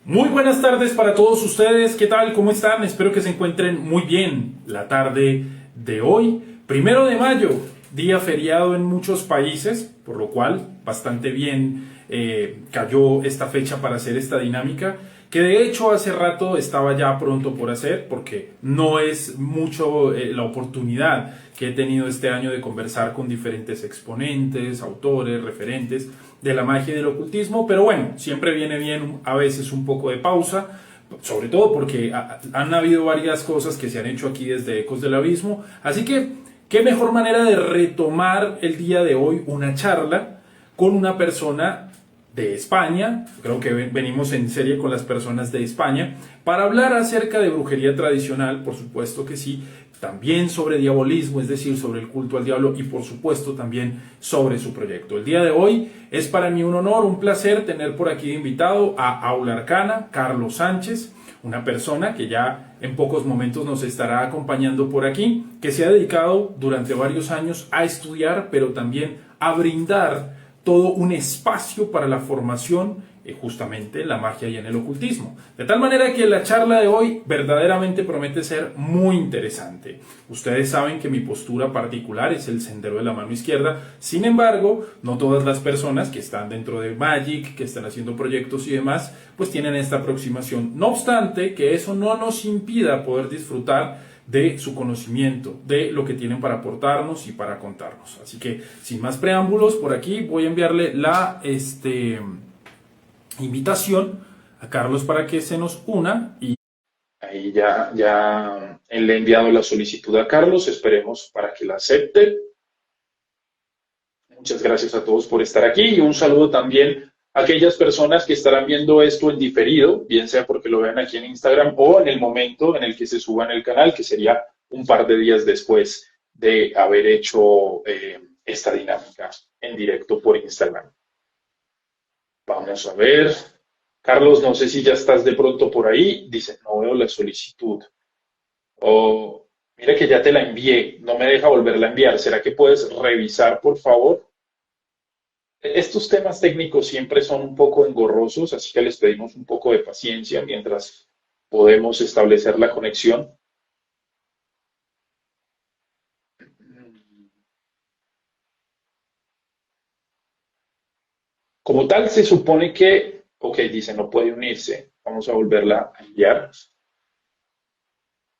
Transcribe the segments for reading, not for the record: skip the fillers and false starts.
Muy buenas tardes para todos ustedes. ¿Qué tal? ¿Cómo están? Espero que se encuentren muy bien la tarde de hoy, 1 de mayo, día feriado en muchos países, por lo cual bastante bien cayó esta fecha para hacer esta dinámica, que de hecho hace rato estaba ya pronto por hacer, porque no es mucho la oportunidad que he tenido este año de conversar con diferentes exponentes, autores, referentes de la magia y del ocultismo, pero bueno, siempre viene bien a veces un poco de pausa, sobre todo porque han habido varias cosas que se han hecho aquí desde Ecos del Abismo, así que qué mejor manera de retomar el día de hoy una charla con una persona de España, creo que venimos en serie con las personas de España, para hablar acerca de brujería tradicional, por supuesto que sí, también sobre diabolismo, es decir, sobre el culto al diablo y por supuesto también sobre su proyecto. El día de hoy es para mí un honor, un placer tener por aquí de invitado a Aula Arcana, Carlos Sánchez, una persona que ya en pocos momentos nos estará acompañando por aquí, que se ha dedicado durante varios años a estudiar, pero también a brindar todo un espacio para la formación justamente en la magia y en el ocultismo. De tal manera que la charla de hoy verdaderamente promete ser muy interesante. Ustedes saben que mi postura particular es el sendero de la mano izquierda, sin embargo, no todas las personas que están dentro de Magic, que están haciendo proyectos y demás, pues tienen esta aproximación. No obstante, que eso no nos impida poder disfrutar de su conocimiento, de lo que tienen para aportarnos y para contarnos. Así que, sin más preámbulos, por aquí voy a enviarle la invitación a Carlos para que se nos una. Y ahí ya él le ha enviado la solicitud a Carlos, esperemos para que la acepte. Muchas gracias a todos por estar aquí y un saludo también a aquellas personas que estarán viendo esto en diferido, bien sea porque lo vean aquí en Instagram o en el momento en el que se suba en el canal, que sería un par de días después de haber hecho esta dinámica en directo por Instagram. Vamos a ver. Carlos, no sé si ya estás de pronto por ahí. Dice, no veo la solicitud. Oh, mira que ya te la envié. No me deja volverla a enviar. ¿Será que puedes revisar, por favor? Estos temas técnicos siempre son un poco engorrosos, así que les pedimos un poco de paciencia mientras podemos establecer la conexión. Como tal, se supone que, ok, dice no puede unirse. Vamos a volverla a enviar.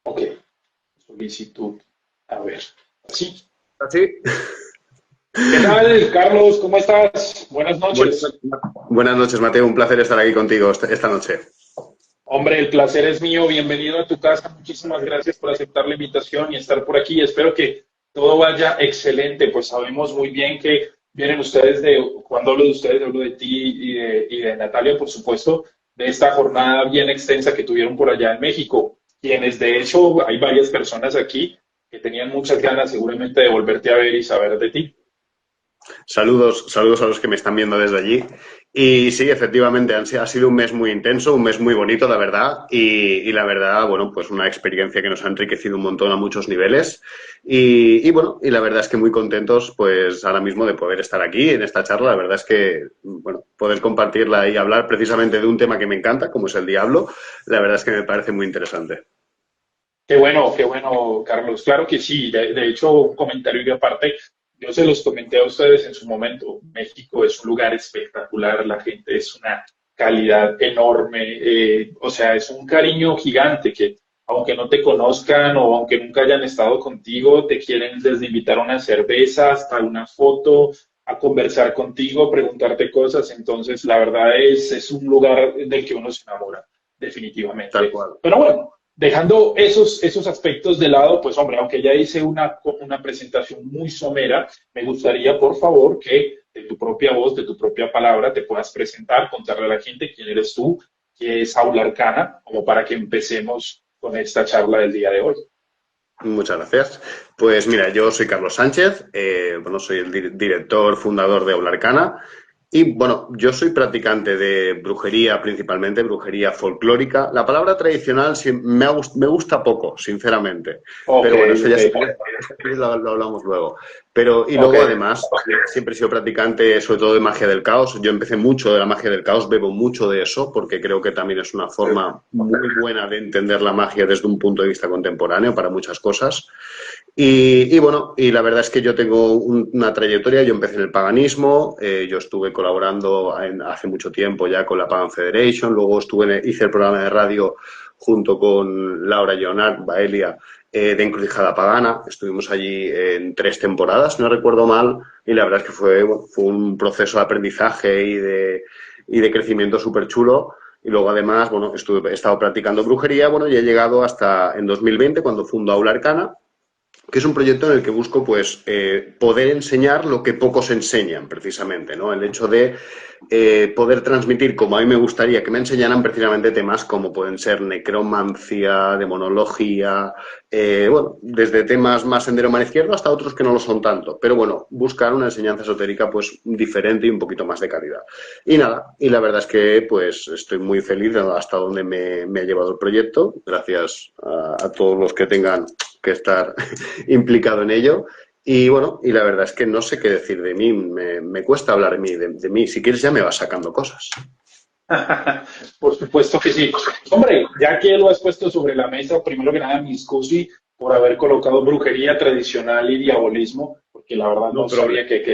Ok, solicitud. A ver, así. ¿Así? ¿Qué tal, Carlos? ¿Cómo estás? Buenas noches. Buenas noches, Mateo. Un placer estar aquí contigo esta noche. Hombre, el placer es mío. Bienvenido a tu casa. Muchísimas gracias por aceptar la invitación y estar por aquí. Espero que todo vaya excelente. Pues sabemos muy bien que vienen ustedes cuando hablo de ustedes, hablo de ti y de Natalia, por supuesto, de esta jornada bien extensa que tuvieron por allá en México. Quienes, de hecho, hay varias personas aquí que tenían muchas ganas seguramente de volverte a ver y saber de ti. Saludos a los que me están viendo desde allí. Y sí, efectivamente, ha sido un mes muy intenso, un mes muy bonito, la verdad. Y la verdad, bueno, pues una experiencia que nos ha enriquecido un montón a muchos niveles. Bueno, y la verdad es que muy contentos, pues ahora mismo de poder estar aquí en esta charla. La verdad es que, bueno, poder compartirla y hablar precisamente de un tema que me encanta, como es el diablo, la verdad es que me parece muy interesante. Qué bueno, Carlos. Claro que sí. De hecho, un comentario y aparte, yo se los comenté a ustedes en su momento. México es un lugar espectacular, la gente es una calidad enorme, o sea, es un cariño gigante que aunque no te conozcan o aunque nunca hayan estado contigo, te quieren desde invitar a una cerveza hasta una foto, a conversar contigo, preguntarte cosas. Entonces, la verdad es un lugar del que uno se enamora, Tal definitivamente. cual. Pero bueno. Dejando esos aspectos de lado, pues hombre, aunque ya hice una presentación muy somera, me gustaría, por favor, que de tu propia voz, de tu propia palabra, te puedas presentar, contarle a la gente quién eres tú, qué es Aula Arcana, como para que empecemos con esta charla del día de hoy. Muchas gracias. Pues mira, yo soy Carlos Sánchez, bueno, soy el director, fundador de Aula Arcana y bueno, yo soy practicante de brujería, principalmente brujería folclórica. La palabra tradicional sí me gusta poco, sinceramente, Ok, pero bueno, eso ya ok. si quieres lo hablamos luego. Pero, y luego, Ok. además, siempre he sido practicante, sobre todo de magia del caos. Yo empecé mucho de la magia del caos, bebo mucho de eso, porque creo que también es una forma muy buena de entender la magia desde un punto de vista contemporáneo para muchas cosas. Y bueno, y la verdad es que yo tengo una trayectoria, yo empecé en el paganismo, yo estuve colaborando hace mucho tiempo ya con la Pagan Federation, luego hice el programa de radio junto con Laura Leonard, Baelia, de Encrucijada Pagana. Estuvimos allí en 3 temporadas, no recuerdo mal, y la verdad es que fue un proceso de aprendizaje y de crecimiento súper chulo. Y luego, además, bueno, he estado practicando brujería, bueno, y he llegado hasta en 2020, cuando fundo Aula Arcana, que es un proyecto en el que busco pues poder enseñar lo que pocos enseñan, precisamente, ¿no? El hecho de poder transmitir, como a mí me gustaría que me enseñaran, precisamente temas como pueden ser necromancia, demonología, bueno, desde temas más sendero mano izquierdo hasta otros que no lo son tanto, pero bueno, buscar una enseñanza esotérica pues diferente y un poquito más de calidad. Y nada, y la verdad es que pues estoy muy feliz hasta donde me ha llevado el proyecto, gracias a todos los que tengan que estar implicado en ello. Y bueno, y la verdad es que no sé qué decir de mí, me cuesta hablar de mí. Si quieres ya me vas sacando cosas. Por supuesto que sí. Hombre, ya que lo has puesto sobre la mesa, primero que nada, mi excusi por haber colocado brujería tradicional y diabolismo, porque la verdad No no problema. sabía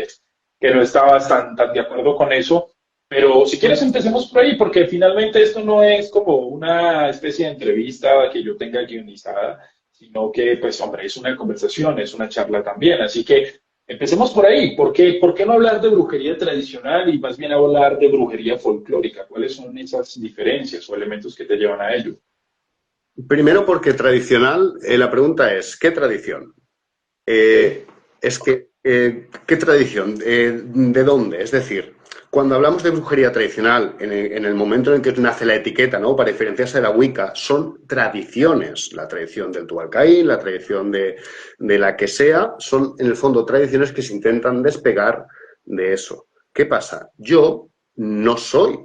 que no estabas tan de acuerdo con eso. Pero si quieres empecemos por ahí, porque finalmente esto no es como una especie de entrevista que yo tenga guionizada, sino que, pues, hombre, es una conversación, es una charla también. Así que empecemos por ahí. Por qué no hablar de brujería tradicional y más bien hablar de brujería folclórica? ¿Cuáles son esas diferencias o elementos que te llevan a ello? Primero porque tradicional, la pregunta es, ¿qué tradición? Ok. Es que, ¿qué tradición? ¿De dónde? Es decir, cuando hablamos de brujería tradicional, en el momento en el que nace la etiqueta, ¿no? Para diferenciarse de la Wicca, son tradiciones. La tradición del Tualcaín, la tradición de la que sea, son en el fondo tradiciones que se intentan despegar de eso. ¿Qué pasa? Yo no soy,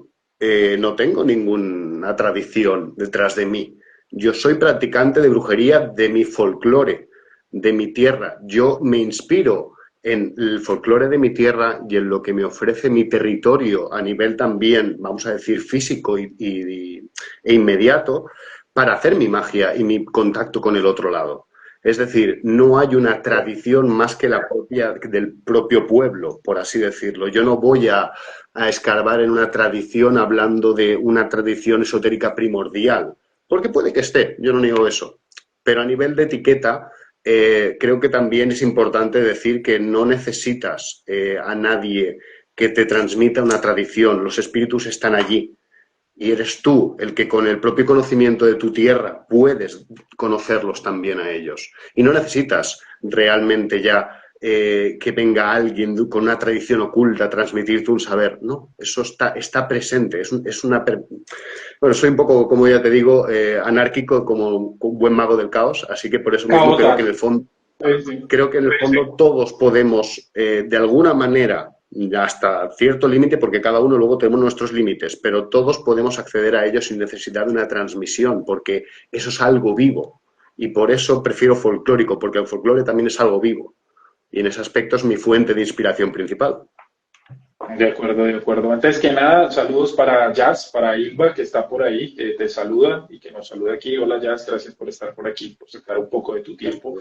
no tengo ninguna tradición detrás de mí. Yo soy practicante de brujería de mi folclore, de mi tierra. Yo me inspiro en el folclore de mi tierra y en lo que me ofrece mi territorio a nivel también, vamos a decir, físico e inmediato, para hacer mi magia y mi contacto con el otro lado. Es decir, no hay una tradición más que la propia del propio pueblo, por así decirlo. Yo no voy a escarbar en una tradición hablando de una tradición esotérica primordial, porque puede que esté, yo no niego eso. Pero a nivel de etiqueta, creo que también es importante decir que no necesitas a nadie que te transmita una tradición. Los espíritus están allí y eres tú el que con el propio conocimiento de tu tierra puedes conocerlos también a ellos. Y no necesitas realmente ya que venga alguien con una tradición oculta a transmitirte un saber. No, eso está presente. Bueno, soy un poco, como ya te digo, anárquico como un buen mago del caos, así que por eso mismo creo que en Caótal. el fondo Sí, sí. todos podemos, de alguna manera, hasta cierto límite, porque cada uno luego tenemos nuestros límites, pero todos podemos acceder a ellos sin necesidad de una transmisión, porque eso es algo vivo. Y por eso prefiero folclórico, porque el folclore también es algo vivo. Y en ese aspecto es mi fuente de inspiración principal. De acuerdo, de acuerdo. Antes que nada, saludos para Jazz, para Ilva, que está por ahí, que te saluda y que nos saluda aquí. Hola Jazz, gracias por estar por aquí, por sacar un poco de tu tiempo.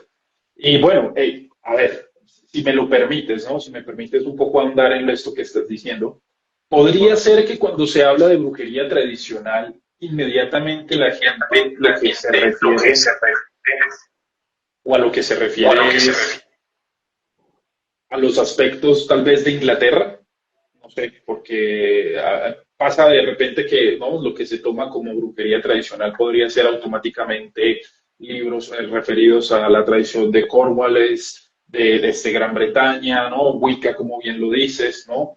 Y bueno, hey, a ver, si me lo permites, ¿no? Si me permites un poco andar en esto que estás diciendo, podría ser que cuando se habla de brujería tradicional, inmediatamente la gente lo que se refiere o a lo que se refiere es a los aspectos tal vez de Inglaterra, no sé, porque pasa de repente que ¿no? Lo que se toma como brujería tradicional podría ser automáticamente libros referidos a la tradición de Cornwallis, Gran Bretaña, ¿no? Wicca, como bien lo dices, ¿no?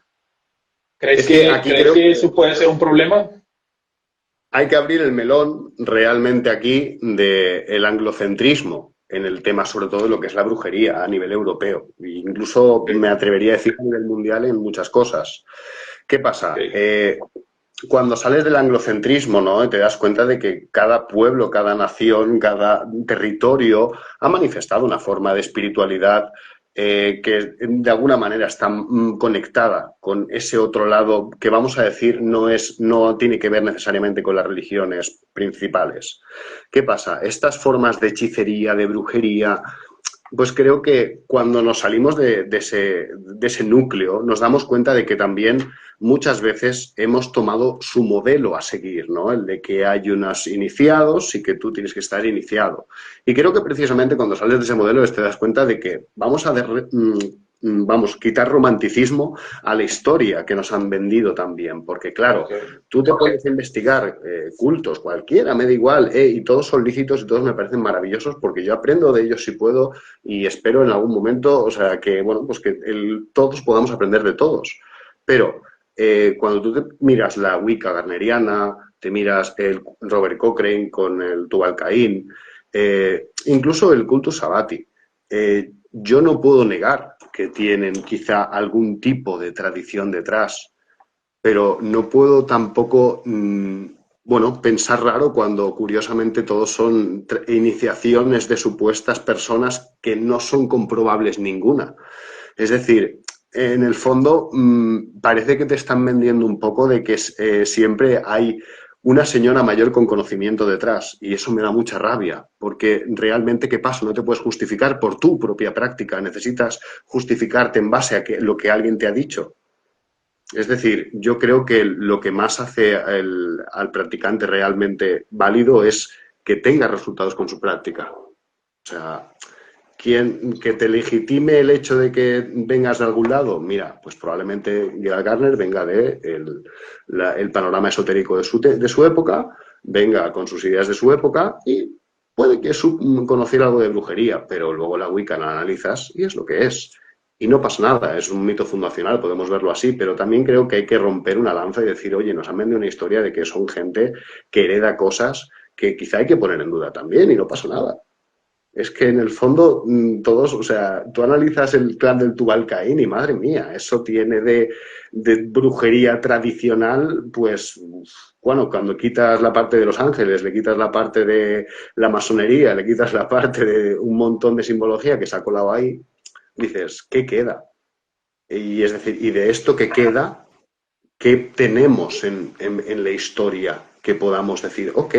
Es que aquí ¿Crees creo que eso puede ser un problema? hay que abrir el melón realmente aquí del anglocentrismo en el tema, sobre todo de lo que es la brujería a nivel europeo. E incluso me atrevería a decir a nivel mundial en muchas cosas. ¿Qué pasa? Okay. Cuando sales del anglocentrismo, ¿no? Te das cuenta de que cada pueblo, cada nación, cada territorio ha manifestado una forma de espiritualidad que de alguna manera está conectada con ese otro lado que, vamos a decir, no tiene que ver necesariamente con las religiones principales. ¿Qué pasa? Estas formas de hechicería, de brujería, pues creo que cuando nos salimos de ese núcleo nos damos cuenta de que también muchas veces hemos tomado su modelo a seguir, ¿no? El de que hay unos iniciados y que tú tienes que estar iniciado. Y creo que precisamente cuando sales de ese modelo te das cuenta de que vamos, quitar romanticismo a la historia que nos han vendido también, porque claro, Okay. tú te puedes investigar cultos, cualquiera, me da igual, y todos son lícitos y todos me parecen maravillosos porque yo aprendo de ellos si puedo y espero en algún momento, o sea, que bueno, pues que todos podamos aprender de todos. Pero cuando tú te miras la Wicca garneriana, te miras el Robert Cochrane con el Tubal Caín, incluso el cultus Sabati, yo no puedo negar que tienen quizá algún tipo de tradición detrás, pero no puedo tampoco, bueno, pensar raro cuando curiosamente todos son iniciaciones de supuestas personas que no son comprobables ninguna. Es decir, en el fondo parece que te están vendiendo un poco de que siempre hay una señora mayor con conocimiento detrás y eso me da mucha rabia porque realmente, ¿qué pasa? No te puedes justificar por tu propia práctica, necesitas justificarte en base a lo que alguien te ha dicho. Es decir, yo creo que lo que más hace al practicante realmente válido es que tenga resultados con su práctica. O sea, que te legitime el hecho de que vengas de algún lado, mira, pues probablemente Gerald Gardner venga de el panorama esotérico de su época, venga con sus ideas de su época y puede que conociera algo de brujería, pero luego la Wicca la analizas y es lo que es. Y no pasa nada, es un mito fundacional, podemos verlo así, pero también creo que hay que romper una lanza y decir, oye, nos han vendido una historia de que son gente que hereda cosas que quizá hay que poner en duda también y no pasa nada. Es que en el fondo todos, o sea, tú analizas el clan del Tubal Caín y madre mía, eso tiene de brujería tradicional, pues, bueno, cuando quitas la parte de los ángeles, le quitas la parte de la masonería, le quitas la parte de un montón de simbología que se ha colado ahí, dices, ¿qué queda? Y es decir, y de esto que queda, ¿qué tenemos en la historia que podamos decir, ok,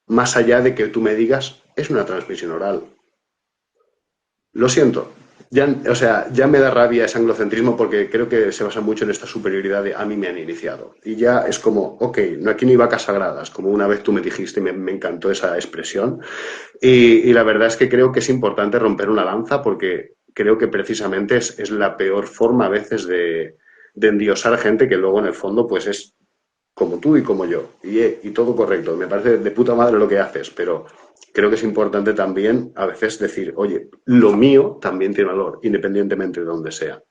más allá de que tú me digas, es una transmisión oral? Lo siento, o sea, ya me da rabia ese anglocentrismo porque creo que se basa mucho en esta superioridad de a mí me han iniciado. Y ya es como, ok, aquí no hay vacas sagradas, como una vez tú me dijiste, me encantó esa expresión. Y la verdad es que creo que es importante romper una lanza porque creo que precisamente es la peor forma a veces de endiosar a gente que luego en el fondo pues es como tú y como yo. Y todo correcto, me parece de puta madre lo que haces, pero creo que es importante también a veces decir, oye, lo mío también tiene valor, independientemente de donde sea.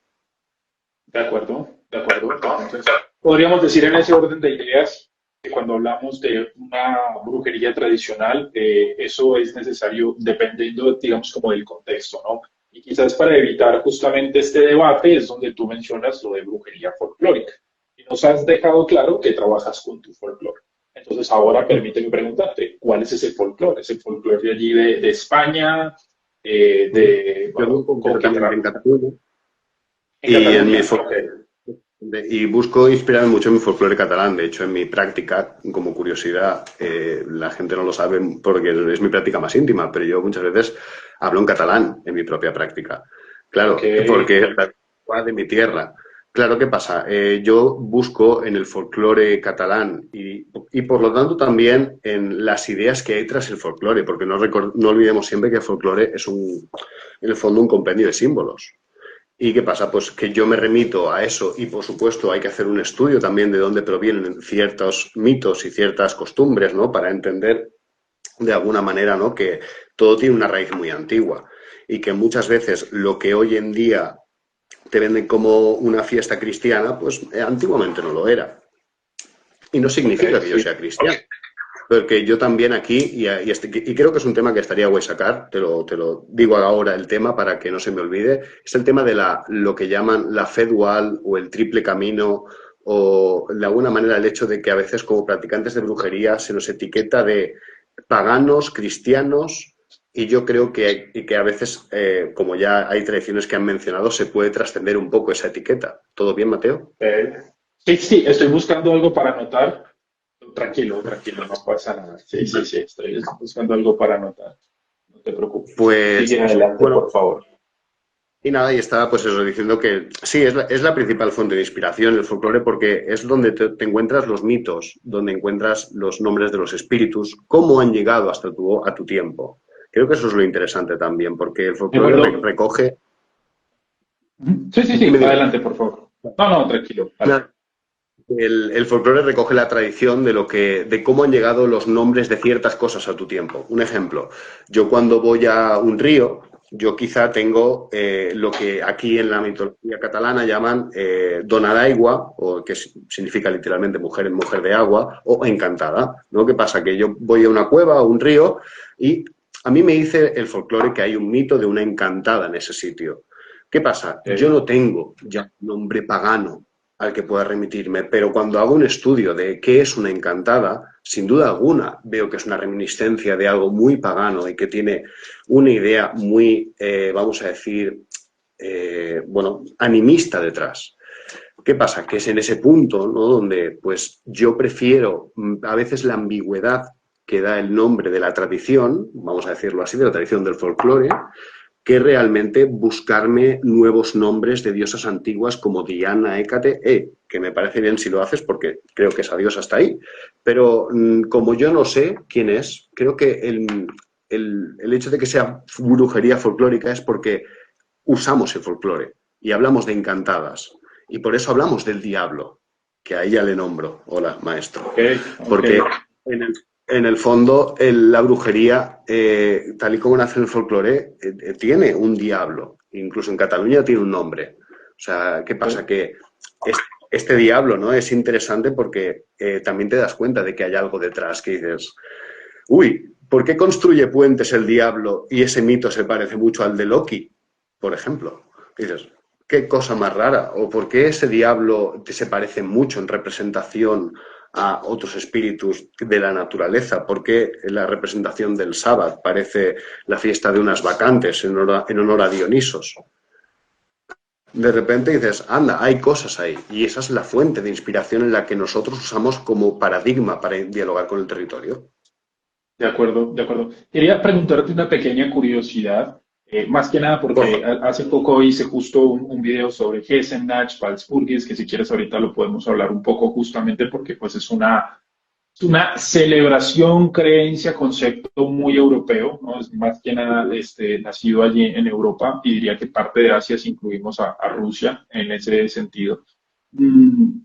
De acuerdo, de acuerdo. Entonces, podríamos decir en ese orden de ideas que cuando hablamos de una brujería tradicional, eso es necesario dependiendo, digamos, como del contexto, ¿no? Y quizás para evitar justamente este debate es donde tú mencionas lo de brujería folclórica. Y nos has dejado claro que trabajas con tu folclore. Entonces, ahora permíteme preguntarte, ¿cuál es ese folclore? ¿Es el folclore de allí de España? Yo ¿Con qué en Cataluña en y en mi Cataluña? Ok. y busco inspirarme mucho en mi folclore catalán. De hecho, en mi práctica, como curiosidad, la gente no lo sabe porque es mi práctica más íntima, pero yo muchas veces hablo en catalán en mi propia práctica. Ok, Claro, porque es la lengua de mi tierra. Claro, ¿qué pasa? Yo busco en el folclore catalán y por lo tanto también en las ideas que hay tras el folclore, porque no olvidemos siempre que el folclore es en el fondo un compendio de símbolos. ¿Y qué pasa? Pues que yo me remito a eso y, por supuesto, hay que hacer un estudio también de dónde provienen ciertos mitos y ciertas costumbres, ¿no? Para entender de alguna manera, ¿no? Que todo tiene una raíz muy antigua y que muchas veces lo que hoy en día te venden como una fiesta cristiana, pues antiguamente no lo era. Y no ok, significa que yo sí. sea cristiano. Porque yo también aquí, y creo que es un tema que estaría guay sacar, te lo digo ahora el tema para que no se me olvide, es el tema de lo que llaman la fe dual o el triple camino, o de alguna manera el hecho de que a veces como practicantes de brujería se nos etiqueta de paganos, cristianos y yo creo que a veces, como ya hay tradiciones que han mencionado, se puede trascender un poco esa etiqueta. ¿Todo bien, Mateo? Sí, sí, estoy buscando algo para anotar. Tranquilo, tranquilo, no pasa nada. Sí, sí, sí, estoy buscando algo para anotar. No te preocupes. Pues, Sigue adelante, bueno, por favor. y nada, y estaba pues eso, diciendo que sí, es la principal fuente de inspiración el folclore porque es donde te encuentras los mitos, donde encuentras los nombres de los espíritus, cómo han llegado hasta a tu tiempo. Creo que eso es lo interesante también, porque el ¿De folclore acuerdo? recoge... Ujú. Sí, sí, Dime, sí, dime. adelante, por favor. No, no, tranquilo, dale. Nada, el folclore recoge la tradición de cómo han llegado los nombres de ciertas cosas a tu tiempo. Un ejemplo, yo cuando voy a un río, yo quizá tengo lo que aquí en la mitología catalana llaman dona d'aigua, o que significa literalmente mujer de agua, o encantada, ¿no? ¿Qué pasa? Que yo voy a una cueva, a un río, y a mí me dice el folclore que hay un mito de una encantada en ese sitio. ¿Qué pasa? Yo Ok. no tengo ya un nombre pagano al que pueda remitirme, pero cuando hago un estudio de qué es una encantada, sin duda alguna veo que es una reminiscencia de algo muy pagano y que tiene una idea muy, vamos a decir, bueno, animista detrás. ¿Qué pasa? Que es en ese punto, ¿no? Donde pues yo prefiero a veces la ambigüedad que da el nombre de la tradición, vamos a decirlo así, de la tradición del folclore, que realmente buscarme nuevos nombres de diosas antiguas como Diana, Hécate, que me parece bien si lo haces porque creo que esa diosa está ahí, pero como yo no sé quién es, creo que el hecho de que sea brujería folclórica es porque usamos el folclore y hablamos de encantadas y por eso hablamos del diablo, que a ella le nombro, hola maestro, Ok, ok. porque en el fondo, la brujería, tal y como nace en el folclore, tiene un diablo. Incluso en Cataluña tiene un nombre. O sea, ¿qué pasa? Que este diablo, ¿no? Es interesante porque también te das cuenta de que hay algo detrás que dices, uy, ¿por qué construye puentes el diablo y ese mito se parece mucho al de Loki, por ejemplo? Dices, qué cosa más rara. ¿O por qué ese diablo se parece mucho en representación a otros espíritus de la naturaleza? ¿Por qué la representación del sábado parece la fiesta de unas vacantes en honor a Dionisos? De repente dices, anda, hay cosas ahí. Y esa es la fuente de inspiración en la que nosotros usamos como paradigma para dialogar con el territorio. De acuerdo, de acuerdo. Quería preguntarte una pequeña curiosidad, más que nada Por porque favor. hace poco hice justo un video sobre Gesenach, Walpurgis, que si quieres ahorita lo podemos hablar un poco justamente porque pues es una celebración, creencia, concepto muy europeo, ¿no? Es más que nada nacido allí en Europa y diría que parte de Asia si incluimos a Rusia en ese sentido. Mm,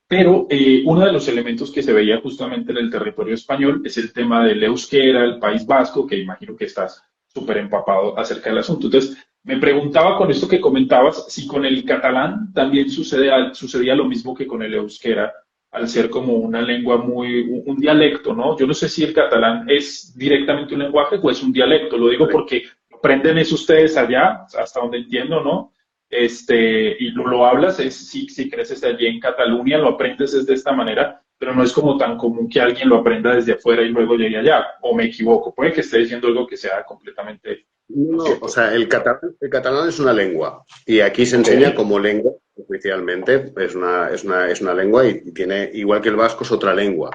pero uno de los elementos que se veía justamente en el territorio español es el tema del euskera, el País Vasco, que imagino que estás súper empapado acerca del asunto. Entonces, me preguntaba con esto que comentabas, si con el catalán también sucedía lo mismo que con el euskera, al ser como una lengua muy, un dialecto, ¿no? Yo no sé si el catalán es directamente un lenguaje o es un dialecto, lo digo porque lo aprenden es ustedes allá, hasta donde entiendo, ¿no? Y lo hablas, si creces allí en Cataluña, lo aprendes es de esta manera, pero no es como tan común que alguien lo aprenda desde afuera y luego llegue allá, o me equivoco, puede que esté diciendo algo que sea completamente no No, o cierto. sea, el catalán es una lengua y aquí se Ok, enseña como lengua oficialmente, es una lengua y tiene, igual que el vasco, es otra lengua.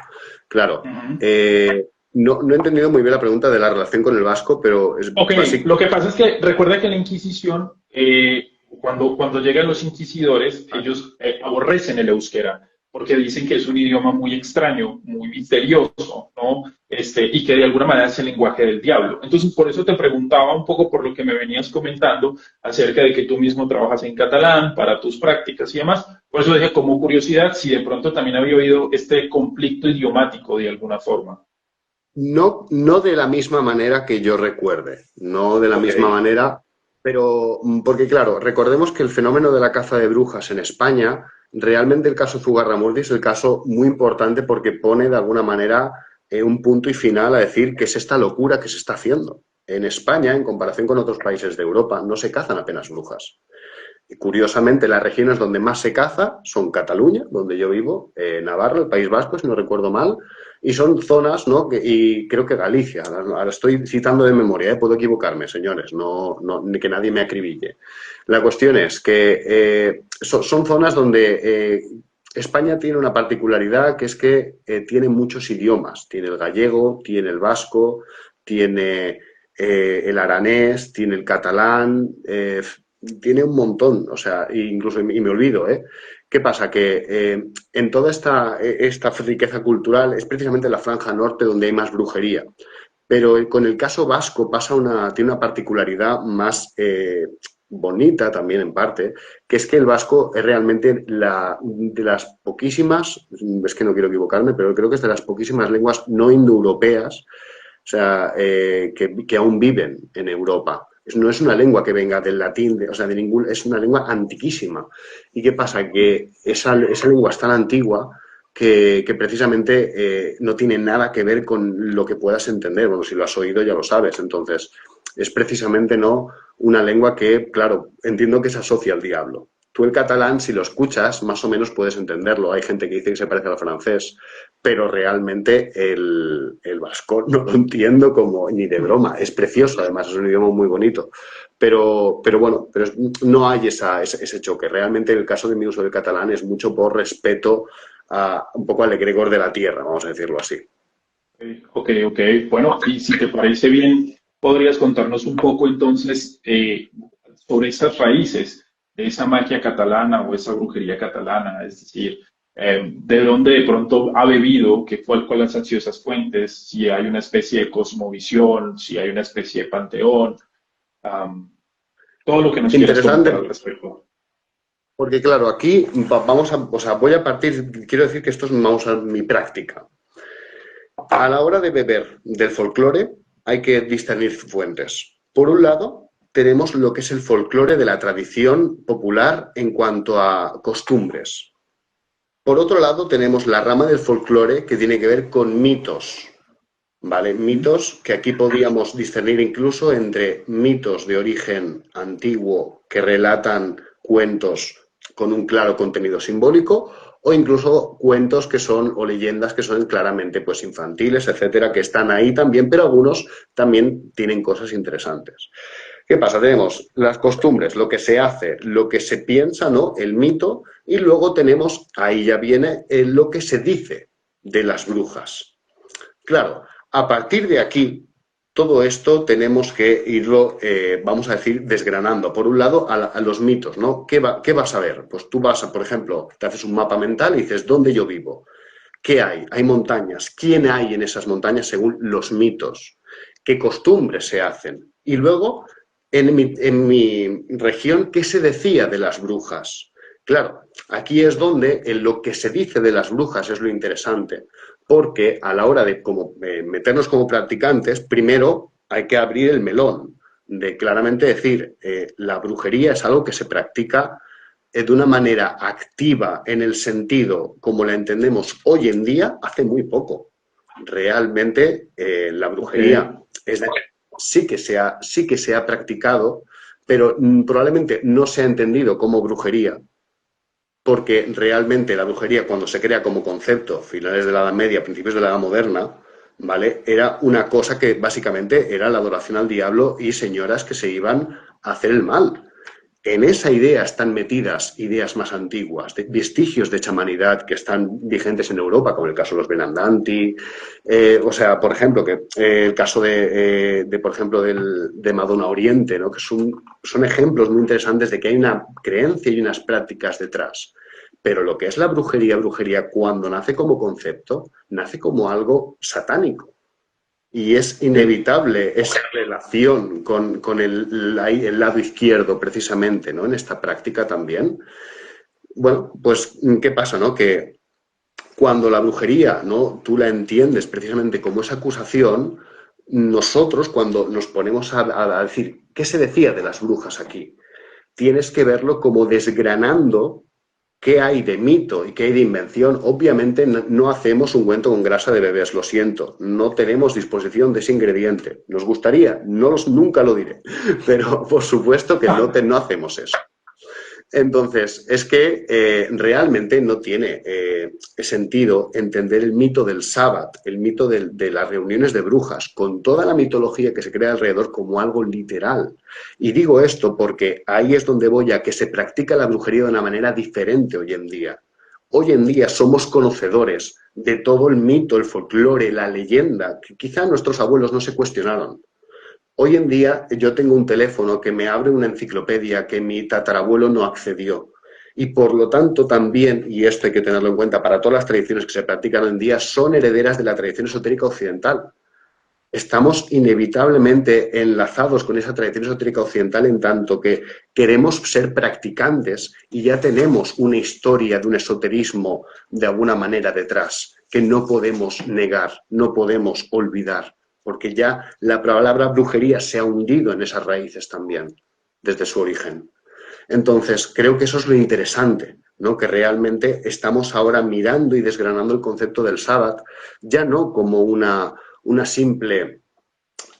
Claro, ujú. no he entendido muy bien la pregunta de la relación con el vasco, pero es Ok, básico. lo que pasa es que recuerda que la Inquisición, cuando llegan los inquisidores, ellos aborrecen el euskera, porque dicen que es un idioma muy extraño, muy misterioso, ¿no? Y que de alguna manera es el lenguaje del diablo. Entonces, por eso te preguntaba un poco por lo que me venías comentando acerca de que tú mismo trabajas en catalán para tus prácticas y demás. Por eso dije como curiosidad si de pronto también había oído este conflicto idiomático de alguna forma. No de la misma manera que yo recuerde, no de la Ok, misma manera, pero porque claro, recordemos que el fenómeno de la caza de brujas en España, realmente el caso Zugarramurdi es el caso muy importante porque pone de alguna manera un punto y final a decir qué es esta locura que se está haciendo. En España, en comparación con otros países de Europa, no se cazan apenas brujas. Curiosamente, las regiones donde más se caza son Cataluña, donde yo vivo, Navarra, el País Vasco, si no recuerdo mal, y son zonas, ¿no? Y creo que Galicia, ahora estoy citando de memoria, puedo equivocarme, señores, ni que nadie me acribille. La cuestión es que son zonas donde España tiene una particularidad, que es que tiene muchos idiomas. Tiene el gallego, tiene el vasco, tiene el aranés, tiene el catalán, tiene un montón, o sea, incluso, y me olvido, ¿eh? ¿Qué pasa? Que en toda esta riqueza cultural es precisamente la franja norte donde hay más brujería. Pero con el caso vasco tiene una particularidad más bonita también en parte, que es que el vasco es realmente de las poquísimas, es que no quiero equivocarme, pero creo que es de las poquísimas lenguas no indoeuropeas, o sea, que aún viven en Europa. No es una lengua que venga del latín, o sea, es una lengua antiquísima. ¿Y qué pasa? Que esa lengua es tan antigua que precisamente no tiene nada que ver con lo que puedas entender. Bueno, si lo has oído ya lo sabes. Entonces, es precisamente no una lengua que, claro, entiendo que se asocia al diablo. Tú el catalán, si lo escuchas, más o menos puedes entenderlo. Hay gente que dice que se parece al francés, pero realmente el vasco no lo entiendo ni de broma. Es precioso, además, es un idioma muy bonito. Pero bueno, no hay ese choque. Realmente el caso de mi uso del catalán es mucho por respeto un poco al egregor de la tierra, vamos a decirlo así. Ok. Bueno, y si te parece bien, podrías contarnos un poco entonces sobre esas raíces de esa magia catalana o esa brujería catalana, es decir, de dónde de pronto ha bebido, cuáles han sido esas fuentes, si hay una especie de cosmovisión, si hay una especie de panteón, todo lo que nos quieras Interesante, comentar al respecto. porque claro, aquí voy a partir, quiero decir que esto es mi práctica. A la hora de beber del folclore hay que discernir fuentes. Por un lado, tenemos lo que es el folclore de la tradición popular en cuanto a costumbres. Por otro lado, tenemos la rama del folclore que tiene que ver con mitos, ¿vale? Mitos que aquí podríamos discernir incluso entre mitos de origen antiguo que relatan cuentos con un claro contenido simbólico o incluso cuentos o leyendas que son claramente pues infantiles, etcétera, que están ahí también, pero algunos también tienen cosas interesantes. ¿Qué pasa? Tenemos las costumbres, lo que se hace, lo que se piensa, ¿no? El mito, y luego tenemos, ahí ya viene, lo que se dice de las brujas. Claro, a partir de aquí, todo esto tenemos que irlo, vamos a decir, desgranando. Por un lado, a los mitos, ¿no? ¿Qué vas a ver? Pues tú por ejemplo, te haces un mapa mental y dices, ¿dónde yo vivo? ¿Qué hay? Hay montañas. ¿Quién hay en esas montañas según los mitos? ¿Qué costumbres se hacen? Y luego, en mi región, ¿qué se decía de las brujas? Claro, aquí es donde en lo que se dice de las brujas es lo interesante, porque a la hora de meternos como practicantes, primero hay que abrir el melón, de claramente decir, la brujería es algo que se practica de una manera activa en el sentido como la entendemos hoy en día, hace muy poco. Realmente la brujería sí que se ha practicado, pero probablemente no se ha entendido como brujería, porque realmente la brujería, cuando se crea como concepto, finales de la Edad Media, principios de la Edad Moderna, ¿vale? Era una cosa que básicamente era la adoración al diablo y señoras que se iban a hacer el mal. En esa idea están metidas ideas más antiguas, vestigios de chamanidad que están vigentes en Europa, como el caso de los Benandanti, o sea, por ejemplo, el caso por ejemplo, de Madonna Oriente, ¿no? Que son ejemplos muy interesantes de que hay una creencia y unas prácticas detrás. Pero lo que es la brujería, cuando nace como concepto, nace como algo satánico. Y es inevitable esa relación con el lado izquierdo, precisamente, ¿no? En esta práctica también. Bueno, pues, ¿qué pasa, no? Que cuando la brujería, ¿no? Tú la entiendes precisamente como esa acusación, nosotros, cuando nos ponemos a decir, ¿qué se decía de las brujas aquí? Tienes que verlo como desgranando qué hay de mito y qué hay de invención. Obviamente no hacemos ungüento con grasa de bebés, lo siento. No tenemos disposición de ese ingrediente. ¿Nos gustaría? Nunca lo diré. Pero por supuesto que no hacemos eso. Entonces, es que realmente no tiene sentido entender el mito del sábado, el mito de las reuniones de brujas, con toda la mitología que se crea alrededor como algo literal. Y digo esto porque ahí es donde voy a que se practica la brujería de una manera diferente hoy en día. Hoy en día somos conocedores de todo el mito, el folclore, la leyenda, que quizá nuestros abuelos no se cuestionaron. Hoy en día yo tengo un teléfono que me abre una enciclopedia que mi tatarabuelo no accedió. Y por lo tanto también, y esto hay que tenerlo en cuenta, para todas las tradiciones que se practican hoy en día, son herederas de la tradición esotérica occidental. Estamos inevitablemente enlazados con esa tradición esotérica occidental en tanto que queremos ser practicantes y ya tenemos una historia de un esoterismo de alguna manera detrás que no podemos negar, no podemos olvidar, porque ya la palabra brujería se ha hundido en esas raíces también, desde su origen. Entonces, creo que eso es lo interesante, ¿no? Que realmente estamos ahora mirando y desgranando el concepto del sábado, ya no como una simple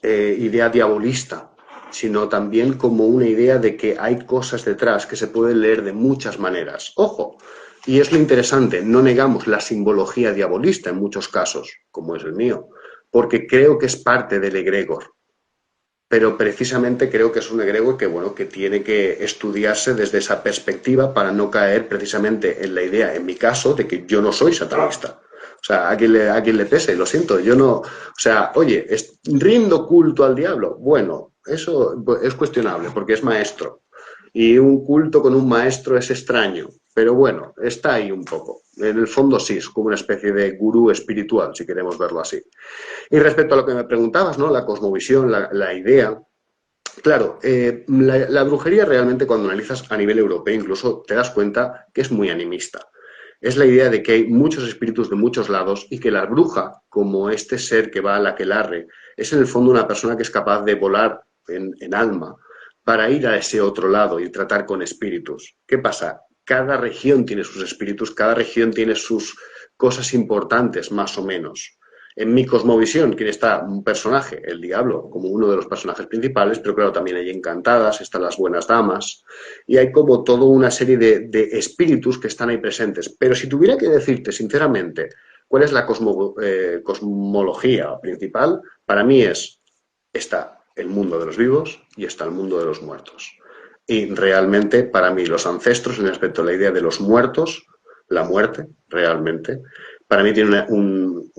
idea diabolista, sino también como una idea de que hay cosas detrás que se pueden leer de muchas maneras. Ojo, y es lo interesante, no negamos la simbología diabolista en muchos casos, como es el mío, porque creo que es parte del egregor. Pero precisamente creo que es un egregor que, bueno, que tiene que estudiarse desde esa perspectiva para no caer precisamente en la idea, en mi caso, de que yo no soy satanista. O sea, a quien le pese, lo siento, yo no... O sea, oye, rindo culto al diablo. Bueno, eso es cuestionable porque es maestro. Y un culto con un maestro es extraño. Pero bueno, está ahí un poco. En el fondo sí, es como una especie de gurú espiritual, si queremos verlo así. Y respecto a lo que me preguntabas, ¿no? La cosmovisión, la idea... Claro, la brujería realmente cuando analizas a nivel europeo incluso te das cuenta que es muy animista. Es la idea de que hay muchos espíritus de muchos lados y que la bruja, como este ser que va a la aquelarre, es en el fondo una persona que es capaz de volar en alma para ir a ese otro lado y tratar con espíritus. ¿Qué pasa? Cada región tiene sus espíritus, cada región tiene sus cosas importantes, más o menos. En mi cosmovisión, ¿quién está? Un personaje, el diablo, como uno de los personajes principales, pero claro, también hay encantadas, están las buenas damas, y hay como toda una serie de espíritus que están ahí presentes. Pero si tuviera que decirte sinceramente cuál es la cosmología principal, para mí está el mundo de los vivos y está el mundo de los muertos. Y realmente, para mí, los ancestros, en respecto a la idea de los muertos, la muerte, realmente, para mí tiene un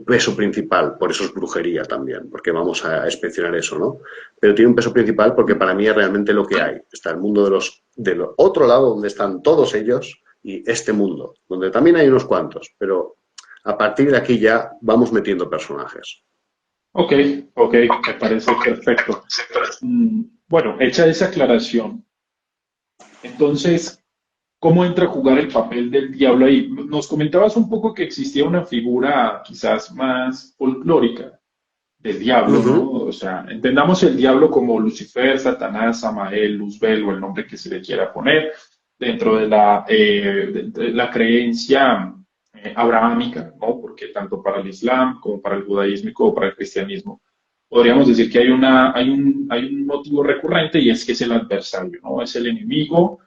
peso principal, por eso es brujería también, porque vamos a inspeccionar eso, ¿no? Pero tiene un peso principal porque para mí es realmente lo que hay. Está el mundo del otro lado, donde están todos ellos, y este mundo, donde también hay unos cuantos, pero a partir de aquí ya vamos metiendo personajes. Ok, ok, me parece perfecto. Bueno, hecha esa aclaración, entonces, ¿cómo entra a jugar el papel del diablo ahí? Nos comentabas un poco que existía una figura quizás más folclórica del diablo, ¿no? Uh-huh. O sea, entendamos el diablo como Lucifer, Satanás, Samael, Luzbel o el nombre que se le quiera poner dentro de la creencia abrahámica, ¿no? Porque tanto para el Islam como para el judaísmo como para el cristianismo, podríamos decir que hay un motivo recurrente y es que es el adversario, ¿no? Es el enemigo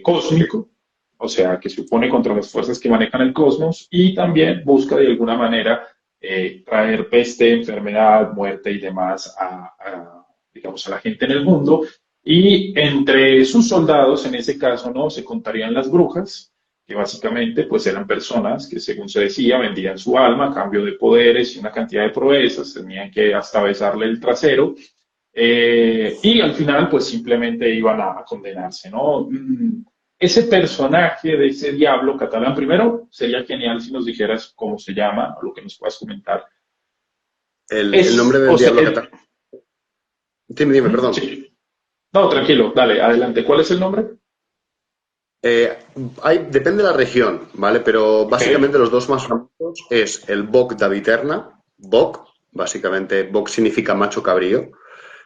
cósmico, o sea, que se opone contra las fuerzas que manejan el cosmos y también busca de alguna manera traer peste, enfermedad, muerte y demás digamos, a la gente en el mundo. Y entre sus soldados, en ese caso, ¿no? Se contarían las brujas, que básicamente pues eran personas que, según se decía, vendían su alma a cambio de poderes y una cantidad de proezas, tenían que hasta besarle el trasero, y al final pues simplemente iban a condenarse, ¿no? Ese personaje de ese diablo catalán, primero, sería genial si nos dijeras cómo se llama, o lo que nos puedas comentar. El nombre del O sea, diablo catalán. Dime, perdón. sí. No, tranquilo, dale, adelante. ¿Cuál es el nombre? Depende de la región, ¿vale? Pero Ok, básicamente los dos más famosos es el Boc da Viterna. Boc, básicamente, Boc significa macho cabrío.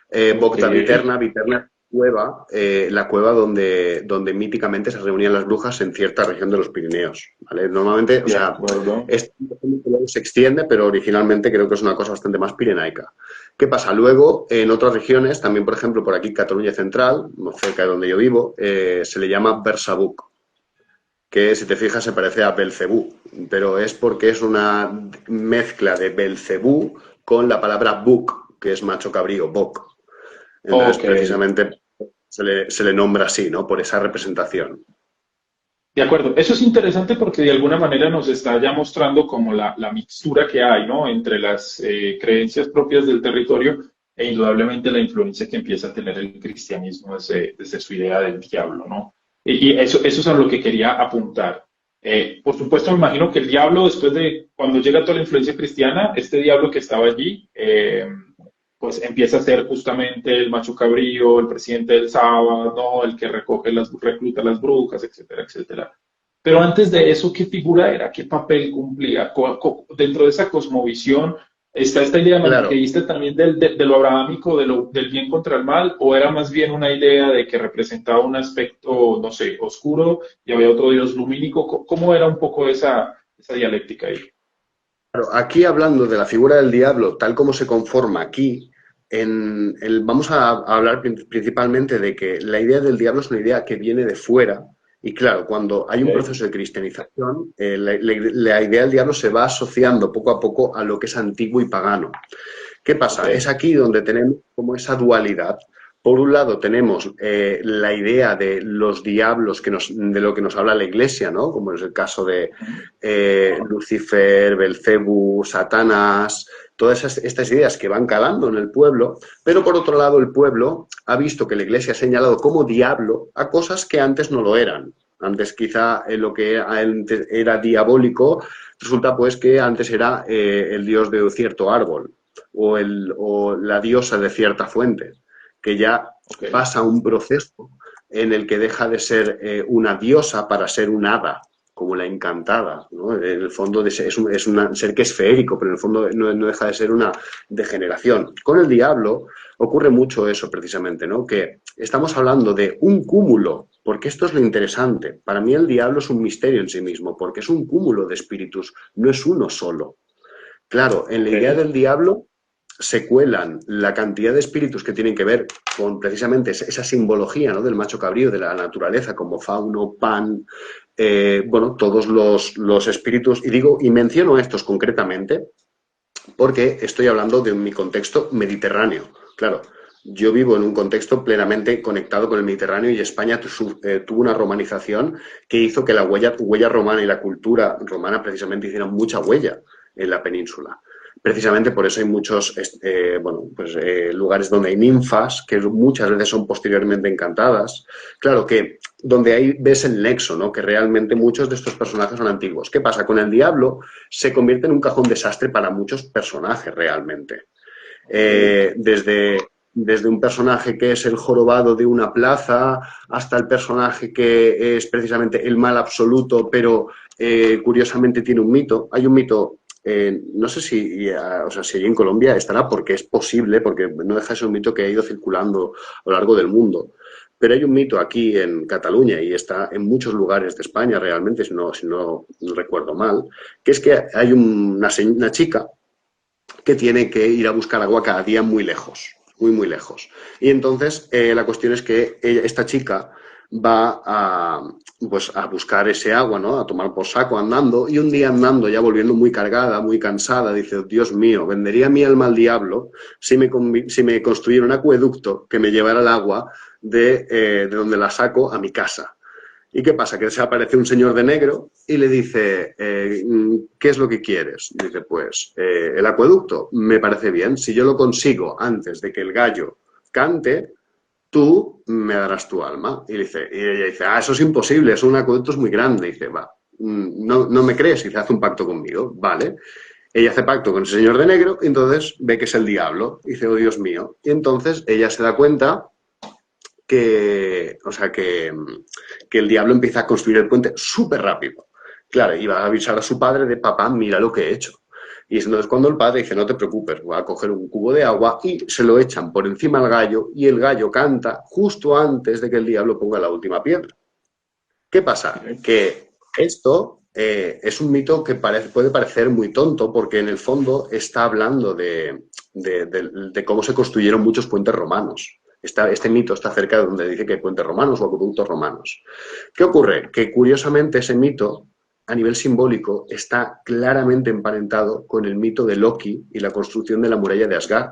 ok, Boc da Viterna, Viterna cueva, la cueva donde míticamente se reunían las brujas en cierta región de los Pirineos, ¿vale? Normalmente, o de sea, acuerdo. esto se extiende, pero originalmente creo que es una cosa bastante más pirenaica. ¿Qué pasa? Luego, en otras regiones, también por ejemplo por aquí Cataluña Central, muy cerca de donde yo vivo, se le llama Bersabuc, que si te fijas se parece a Belcebú, pero es porque es una mezcla de Belcebú con la palabra buc, que es macho cabrío, boc. Entonces, Ok, precisamente se le nombra así, ¿no? Por esa representación. de acuerdo. Eso es interesante porque de alguna manera nos está ya mostrando como la mixtura que hay, ¿no? Entre las creencias propias del territorio e indudablemente la influencia que empieza a tener el cristianismo desde su idea del diablo, ¿no? Y eso es a lo que quería apuntar. Por supuesto, me imagino que el diablo, después de cuando llega toda la influencia cristiana, este diablo que estaba allí, pues empieza a ser justamente el macho cabrío, el presidente del sábado, ¿no? El que recoge recluta a las brujas, etcétera, etcétera. Pero antes de eso, ¿qué figura era? ¿Qué papel cumplía? Dentro de esa cosmovisión, ¿está esta idea Claro, maniqueísta también de lo abrahámico, del bien contra el mal? ¿O era más bien una idea de que representaba un aspecto, no sé, oscuro y había otro dios lumínico? ¿Cómo era un poco esa dialéctica ahí? claro, aquí hablando de la figura del diablo, tal como se conforma aquí, vamos a hablar principalmente de que la idea del diablo es una idea que viene de fuera. Y claro, cuando hay un ¿Ok? proceso de cristianización, la idea del diablo se va asociando poco a poco a lo que es antiguo y pagano. ¿Qué ¿Ok? pasa? Es aquí donde tenemos como esa dualidad. Por un lado tenemos la idea de los diablos de lo que nos habla la Iglesia, ¿no? Como es el caso de Ujú. Lucifer, Belcebú, Satanás, todas estas ideas que van calando en el pueblo, pero por otro lado el pueblo ha visto que la Iglesia ha señalado como diablo a cosas que antes no lo eran. Antes quizá lo que antes era diabólico resulta pues que antes era el dios de cierto árbol o la diosa de cierta fuente, que ya ¿Ok? pasa un proceso en el que deja de ser una diosa para ser un hada, como la encantada, ¿no? En el fondo es un ser que es feérico, pero en el fondo no deja de ser una degeneración. Con el diablo ocurre mucho eso precisamente, ¿no? Que estamos hablando de un cúmulo, porque esto es lo interesante. Para mí el diablo es un misterio en sí mismo, porque es un cúmulo de espíritus, no es uno solo. Claro, en la ¿Ok? idea del diablo se cuelan la cantidad de espíritus que tienen que ver con precisamente esa simbología, ¿no? Del macho cabrío, de la naturaleza, como Fauno, Pan, bueno, todos los espíritus, y menciono estos concretamente porque estoy hablando de mi contexto mediterráneo. Claro, yo vivo en un contexto plenamente conectado con el Mediterráneo y España tuvo una romanización que hizo que la huella romana y la cultura romana precisamente hicieran mucha huella en la península. Precisamente por eso hay muchos bueno, pues, lugares donde hay ninfas, que muchas veces son posteriormente encantadas. Claro que donde ahí ves el nexo, ¿no? Que realmente muchos de estos personajes son antiguos. ¿Qué pasa? Con el diablo se convierte en un cajón desastre para muchos personajes realmente. ¿Ok? Desde un personaje que es el jorobado de una plaza hasta el personaje que es precisamente el mal absoluto, pero curiosamente tiene un mito. Hay un mito, no sé si, o sea, si allí en Colombia estará porque es posible, porque no deja de ser un mito que ha ido circulando a lo largo del mundo. Pero hay un mito aquí en Cataluña y está en muchos lugares de España realmente, si no recuerdo mal, que es que hay una chica que tiene que ir a buscar agua cada día muy lejos, muy, muy lejos. Y entonces la cuestión es que esta chica va pues, a buscar ese agua, ¿no? A tomar por saco andando, y un día andando, ya volviendo muy cargada, muy cansada, dice, Dios mío, vendería mi alma al diablo si me construyera un acueducto que me llevara el agua de donde la saco a mi casa. ¿Y qué pasa? Que se aparece un señor de negro y le dice, ¿qué es lo que quieres? Dice, pues, el acueducto me parece bien. Si yo lo consigo antes de que el gallo cante, tú me darás tu alma. Y ella dice, eso es imposible, un acueducto es muy grande. Y dice, va, no me crees. Y dice, haz un pacto conmigo. Vale. Ella hace pacto con ese señor de negro y entonces ve que es el diablo. Y dice, oh Dios mío. Y entonces ella se da cuenta o sea, que el diablo empieza a construir el puente súper rápido. Claro, iba a avisar a su padre de papá, mira lo que he hecho. Y es entonces cuando el padre dice, no te preocupes, voy a coger un cubo de agua y se lo echan por encima al gallo y el gallo canta justo antes de que el diablo ponga la última piedra. ¿Qué pasa? Que esto es un mito que puede parecer muy tonto porque en el fondo está hablando de cómo se construyeron muchos puentes romanos. Este mito está cerca de donde dice que hay puentes romanos o acueductos romanos. ¿Qué ocurre? Que curiosamente ese mito, a nivel simbólico, está claramente emparentado con el mito de Loki y la construcción de la muralla de Asgard.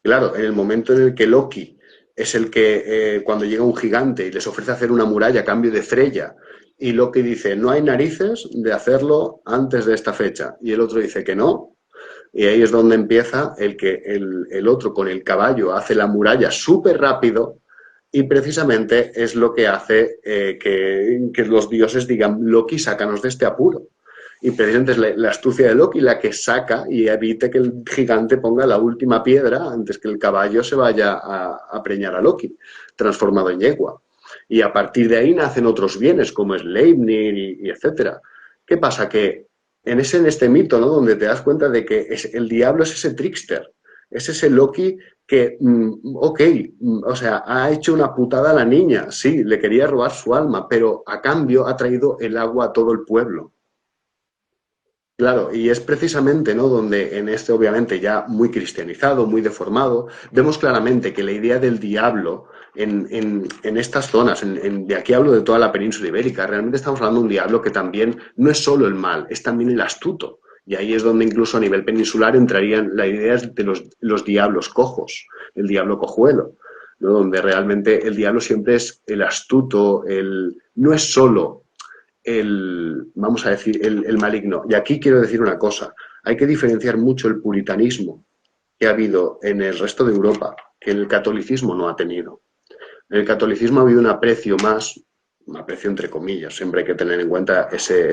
Claro, en el momento en el que Loki es el que, cuando llega un gigante y les ofrece hacer una muralla a cambio de Freya, y Loki dice, no hay narices de hacerlo antes de esta fecha, y el otro dice que no, y ahí es donde empieza el que el otro con el caballo hace la muralla súper rápido, y precisamente es lo que hace que los dioses digan, Loki, sácanos de este apuro. Y precisamente es la astucia de Loki la que saca y evite que el gigante ponga la última piedra antes que el caballo se vaya a preñar a Loki, transformado en yegua. Y a partir de ahí nacen otros bienes, como Sleipnir y etcétera. ¿Qué pasa? Que en este mito, ¿no?, donde te das cuenta de que el diablo es ese trickster, es ese Loki que, o sea, ha hecho una putada a la niña, sí, le quería robar su alma, pero a cambio ha traído el agua a todo el pueblo. Claro, y es precisamente, ¿no?, donde en este, obviamente, ya muy cristianizado, muy deformado, vemos claramente que la idea del diablo en estas zonas, de aquí hablo de toda la península ibérica, realmente estamos hablando de un diablo que también no es solo el mal, es también el astuto. Y ahí es donde incluso a nivel peninsular entrarían las ideas de los diablos cojos, el diablo cojuelo, ¿no?, donde realmente el diablo siempre es el astuto, no es solo vamos a decir, el maligno. Y aquí quiero decir una cosa, hay que diferenciar mucho el puritanismo que ha habido en el resto de Europa, que el catolicismo no ha tenido. En el catolicismo ha habido un aprecio más, un aprecio entre comillas, siempre hay que tener en cuenta ese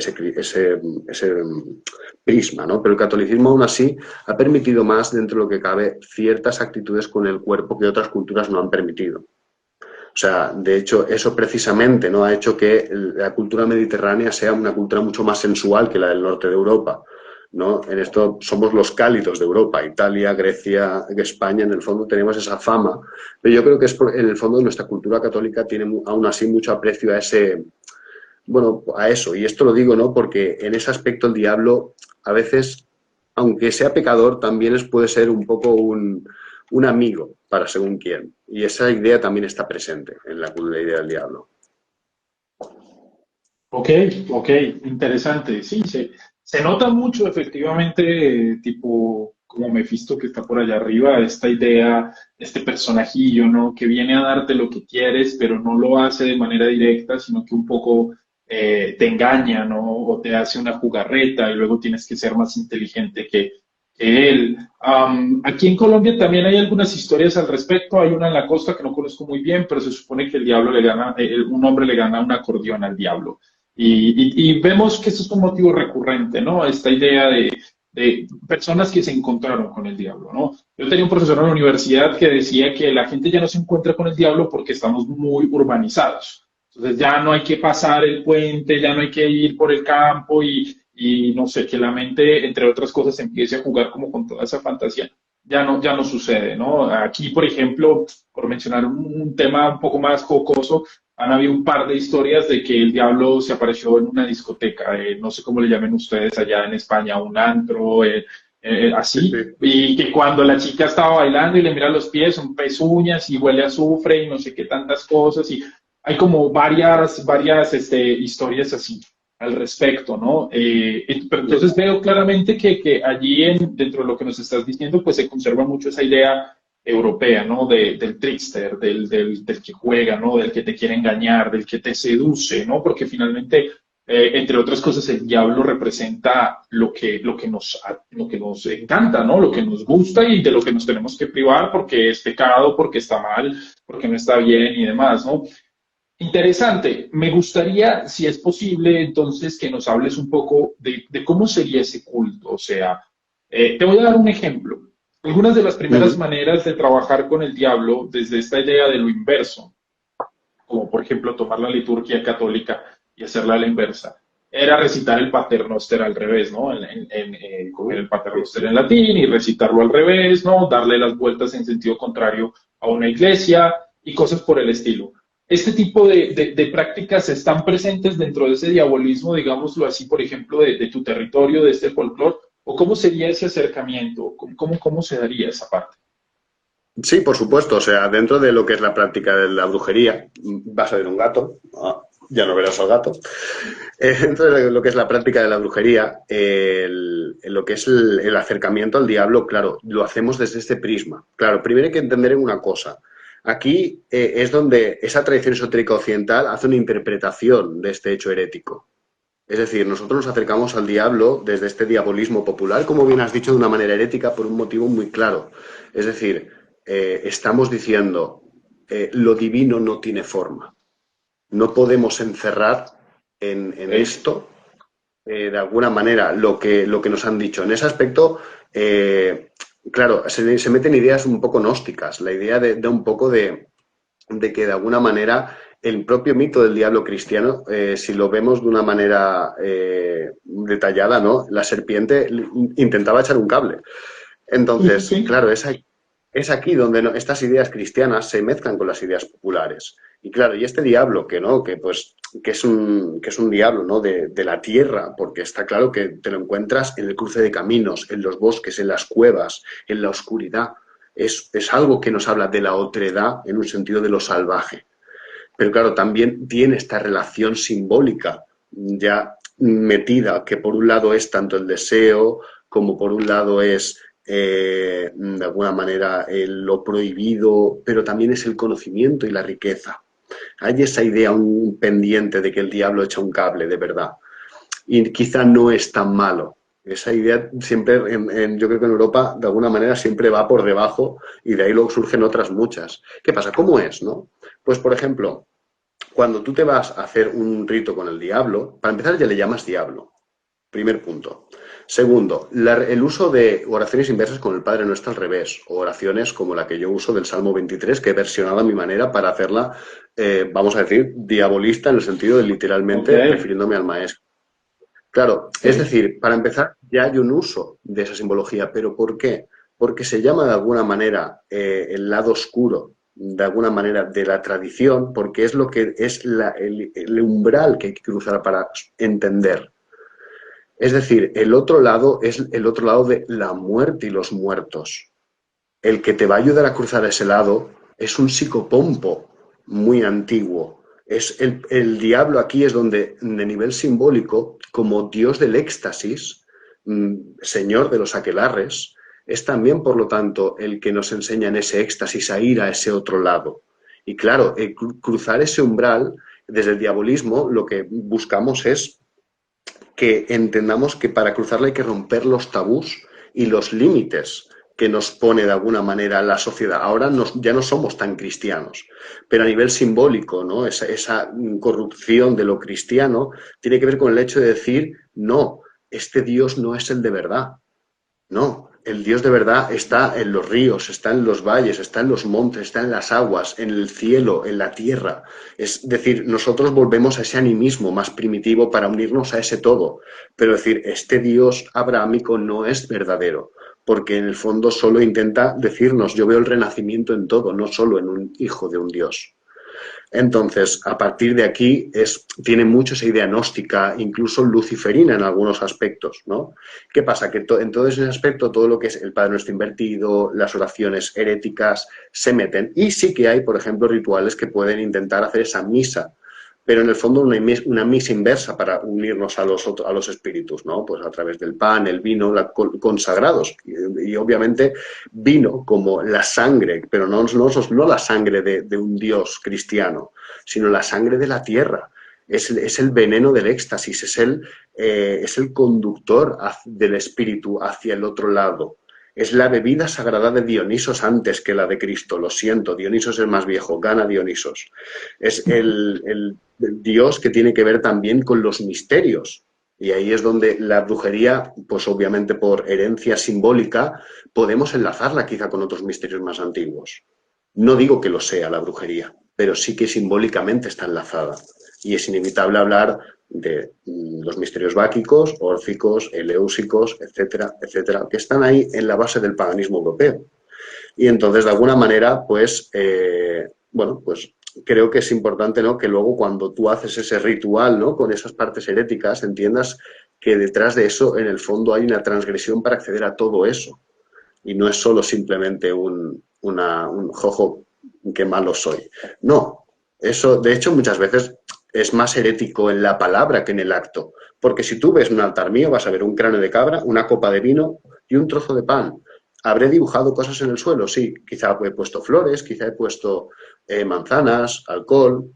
prisma, ¿no? Pero el catolicismo aún así ha permitido más, dentro de lo que cabe, ciertas actitudes con el cuerpo que otras culturas no han permitido. O sea, de hecho, eso precisamente, ¿no?, ha hecho que la cultura mediterránea sea una cultura mucho más sensual que la del norte de Europa, ¿no? En esto somos los cálidos de Europa, Italia, Grecia, España, en el fondo tenemos esa fama, pero yo creo que en el fondo nuestra cultura católica tiene aún así mucho aprecio a eso. Y esto lo digo, ¿no?, porque en ese aspecto el diablo a veces, aunque sea pecador, también puede ser un poco un amigo para según quién. Y esa idea también está presente en la idea del diablo. Ok, ok, interesante. Sí, se nota mucho efectivamente, tipo como Mephisto que está por allá arriba, esta idea, este personajillo, ¿no? Que viene a darte lo que quieres, pero no lo hace de manera directa, sino que un poco te engaña, ¿no? O te hace una jugarreta y luego tienes que ser más inteligente que él. Aquí en Colombia también hay algunas historias al respecto. Hay una en la costa que no conozco muy bien, pero se supone que el diablo le gana, un hombre le gana un acordeón al diablo. Y vemos que eso es un motivo recurrente, ¿no? Esta idea de personas que se encontraron con el diablo, ¿no? Yo tenía un profesor en la universidad que decía que la gente ya no se encuentra con el diablo porque estamos muy urbanizados. Entonces ya no hay que pasar el puente, ya no hay que ir por el campo y no sé, que la mente, entre otras cosas, empiece a jugar como con toda esa fantasía. Ya no sucede, ¿no? Aquí, por ejemplo, por mencionar un tema un poco más jocoso, han habido un par de historias de que el diablo se apareció en una discoteca, no sé cómo le llamen ustedes allá en España, un antro, así, Sí. y que cuando la chica estaba bailando y le mira los pies, son pezuñas y huele a azufre y no sé qué tantas cosas, y hay como varias historias así al respecto, ¿no? Pero entonces veo claramente que allí dentro de lo que nos estás diciendo, pues se conserva mucho esa idea europea, ¿no? Del trickster, del que juega, ¿no? Del que te quiere engañar, del que te seduce, ¿no? Porque finalmente, entre otras cosas, el diablo representa lo que nos encanta, ¿no? Lo que nos gusta y de lo que nos tenemos que privar porque es pecado, porque está mal, porque no está bien y demás, ¿no? Interesante. Me gustaría, si es posible, entonces, que nos hables un poco de cómo sería ese culto. O sea, te voy a dar un ejemplo. Algunas de las primeras Uh-huh. maneras de trabajar con el diablo, desde esta idea de lo inverso, como por ejemplo tomar la liturgia católica y hacerla a la inversa. era recitar el Paternoster al revés, ¿no? Coger el Paternoster en latín y recitarlo al revés, ¿no? Darle las vueltas en sentido contrario a una iglesia y cosas por el estilo. Este tipo de prácticas están presentes dentro de ese diabolismo, digámoslo así, por ejemplo, de tu territorio, de este folclore, o cómo sería ese acercamiento, cómo se daría esa parte. Sí, por supuesto. O sea, dentro de lo que es la práctica de la brujería, vas a ver un gato, ya no verás al gato. Dentro de lo que es la práctica de la brujería, lo que es el acercamiento al diablo, claro, lo hacemos desde este prisma. Claro, primero hay que entender una cosa. Aquí es donde esa tradición esotérica occidental hace una interpretación de este hecho herético. Es decir, nosotros nos acercamos al diablo desde este diabolismo popular, como bien has dicho, de una manera herética por un motivo muy claro. Es decir, estamos diciendo, lo divino no tiene forma. No podemos encerrar en ¿Ok? esto, de alguna manera, lo que nos han dicho. En ese aspecto, claro, se meten ideas un poco gnósticas, la idea de un poco de que de alguna manera el propio mito del diablo cristiano, si lo vemos de una manera detallada, ¿no? La serpiente intentaba echar un cable. Sí, sí, Entonces, sí. claro, es aquí donde estas ideas cristianas se mezclan con las ideas populares. Y claro, y este diablo que no, que es un diablo, ¿no? De la tierra, porque está claro que te lo encuentras en el cruce de caminos, en los bosques, en las cuevas, en la oscuridad. Es algo que nos habla de la otredad en un sentido de lo salvaje. Pero claro, también tiene esta relación simbólica ya metida, que por un lado es tanto el deseo, como por un lado es de alguna manera lo prohibido, pero también es el conocimiento y la riqueza. Hay esa idea, un pendiente de que el diablo echa un cable, de verdad. Y quizá no es tan malo. Esa idea siempre, yo creo que en Europa, de alguna manera, siempre va por debajo y de ahí luego surgen otras muchas. ¿Qué pasa? ¿Cómo es, no? Pues, por ejemplo, cuando tú te vas a hacer un rito con el diablo, para empezar ya le llamas diablo. Primer punto. Segundo, el uso de oraciones inversas con el Padre Nuestro al revés, o oraciones como la que yo uso del Salmo 23, que he versionado a mi manera para hacerla, vamos a decir, diabolista en el sentido de Ok, literalmente refiriéndome al maestro. Claro, es ok. decir, para empezar, ya hay un uso de esa simbología, pero ¿por qué? Porque se llama de alguna manera el lado oscuro, de alguna manera, de la tradición, porque es lo que es el umbral que hay que cruzar para entender. Es decir, el otro lado es el otro lado de la muerte y los muertos. El que te va a ayudar a cruzar ese lado es un psicopompo muy antiguo. El diablo aquí es donde, de nivel simbólico, como dios del éxtasis, señor de los aquelarres, es también, por lo tanto, el que nos enseña en ese éxtasis a ir a ese otro lado. Y claro, cruzar ese umbral, desde el diabolismo, lo que buscamos es que entendamos que para cruzarla hay que romper los tabús y los límites que nos pone de alguna manera la sociedad. Ahora ya no somos tan cristianos, pero a nivel simbólico, ¿no? Esa corrupción de lo cristiano tiene que ver con el hecho de decir, no, este Dios no es el de verdad. No, el Dios de verdad está en los ríos, está en los valles, está en los montes, está en las aguas, en el cielo, en la tierra. Es decir, nosotros volvemos a ese animismo más primitivo para unirnos a ese todo. Pero decir, este Dios abrahámico no es verdadero, porque en el fondo solo intenta decirnos, yo veo el renacimiento en todo, no solo en un hijo de un Dios. Entonces, a partir de aquí tiene mucho esa idea gnóstica, incluso luciferina en algunos aspectos, ¿no? ¿Qué pasa? Que en todo ese aspecto, todo lo que es el Padre Nuestro invertido, las oraciones heréticas, se meten. Y sí que hay, por ejemplo, rituales que pueden intentar hacer esa misa, pero en el fondo una misa inversa para unirnos a los espíritus, ¿no? Pues a través del pan, el vino, consagrados. Y obviamente vino como la sangre, pero no la sangre de un Dios cristiano, sino la sangre de la tierra. Es el veneno del éxtasis, es el conductor del espíritu hacia el otro lado. Es la bebida sagrada de Dionisos antes que la de Cristo. Lo siento, Dionisos es el más viejo, gana Dionisos. Es el Dios que tiene que ver también con los misterios. Y ahí es donde la brujería, pues obviamente por herencia simbólica, podemos enlazarla quizá con otros misterios más antiguos. No digo que lo sea la brujería, pero sí que simbólicamente está enlazada. Y es inevitable hablar de los misterios báquicos, órficos, eleusis, etcétera, etcétera, que están ahí en la base del paganismo europeo. Y entonces, de alguna manera, pues, bueno, pues creo que es importante, ¿no?, que luego cuando tú haces ese ritual, ¿no?, con esas partes heréticas, entiendas que detrás de eso, en el fondo, hay una transgresión para acceder a todo eso. Y no es solo simplemente un jojo, qué malo soy. No, eso, de hecho, muchas veces es más herético en la palabra que en el acto. Porque si tú ves un altar mío, vas a ver un cráneo de cabra, una copa de vino y un trozo de pan. ¿Habré dibujado cosas en el suelo? Sí, quizá he puesto flores, quizá he puesto manzanas, alcohol,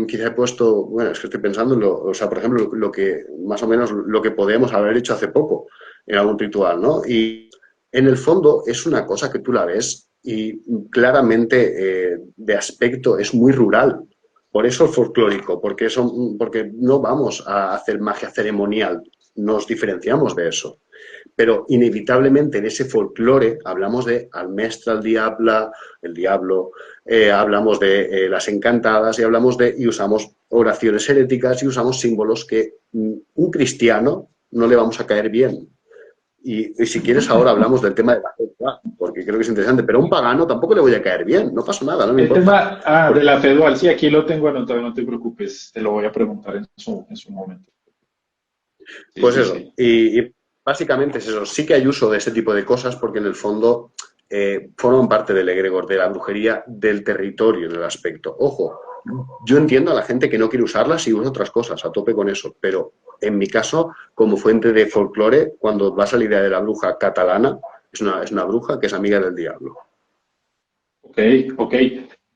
quizá he puesto, bueno, es que estoy pensando en o sea, por ejemplo, lo que, más o menos lo que podemos haber hecho hace poco en algún ritual, ¿no? Y en el fondo es una cosa que tú la ves y claramente de aspecto es muy rural. Por eso el folclórico, porque no vamos a hacer magia ceremonial, nos diferenciamos de eso. Pero inevitablemente en ese folclore hablamos de Almestra el diablo, hablamos de las encantadas y usamos oraciones heréticas y usamos símbolos que un cristiano no le vamos a caer bien. Y si quieres ahora hablamos del tema de la fe, porque creo que es interesante, pero a un pagano tampoco le voy a caer bien, no pasa nada, no me El importa. tema de la fe dual, sí, aquí lo tengo anotado, no te preocupes, te lo voy a preguntar en su momento. Sí, Pues sí, eso, sí. y básicamente es eso. Sí que hay uso de ese tipo de cosas porque en el fondo forman parte del egregor, de la brujería del territorio en el aspecto. Ojo, yo entiendo a la gente que no quiere usarlas y usa otras cosas, a tope con eso, pero en mi caso, como fuente de folclore, cuando vas a la idea de la bruja catalana, es una bruja que es amiga del diablo. Ok, ok.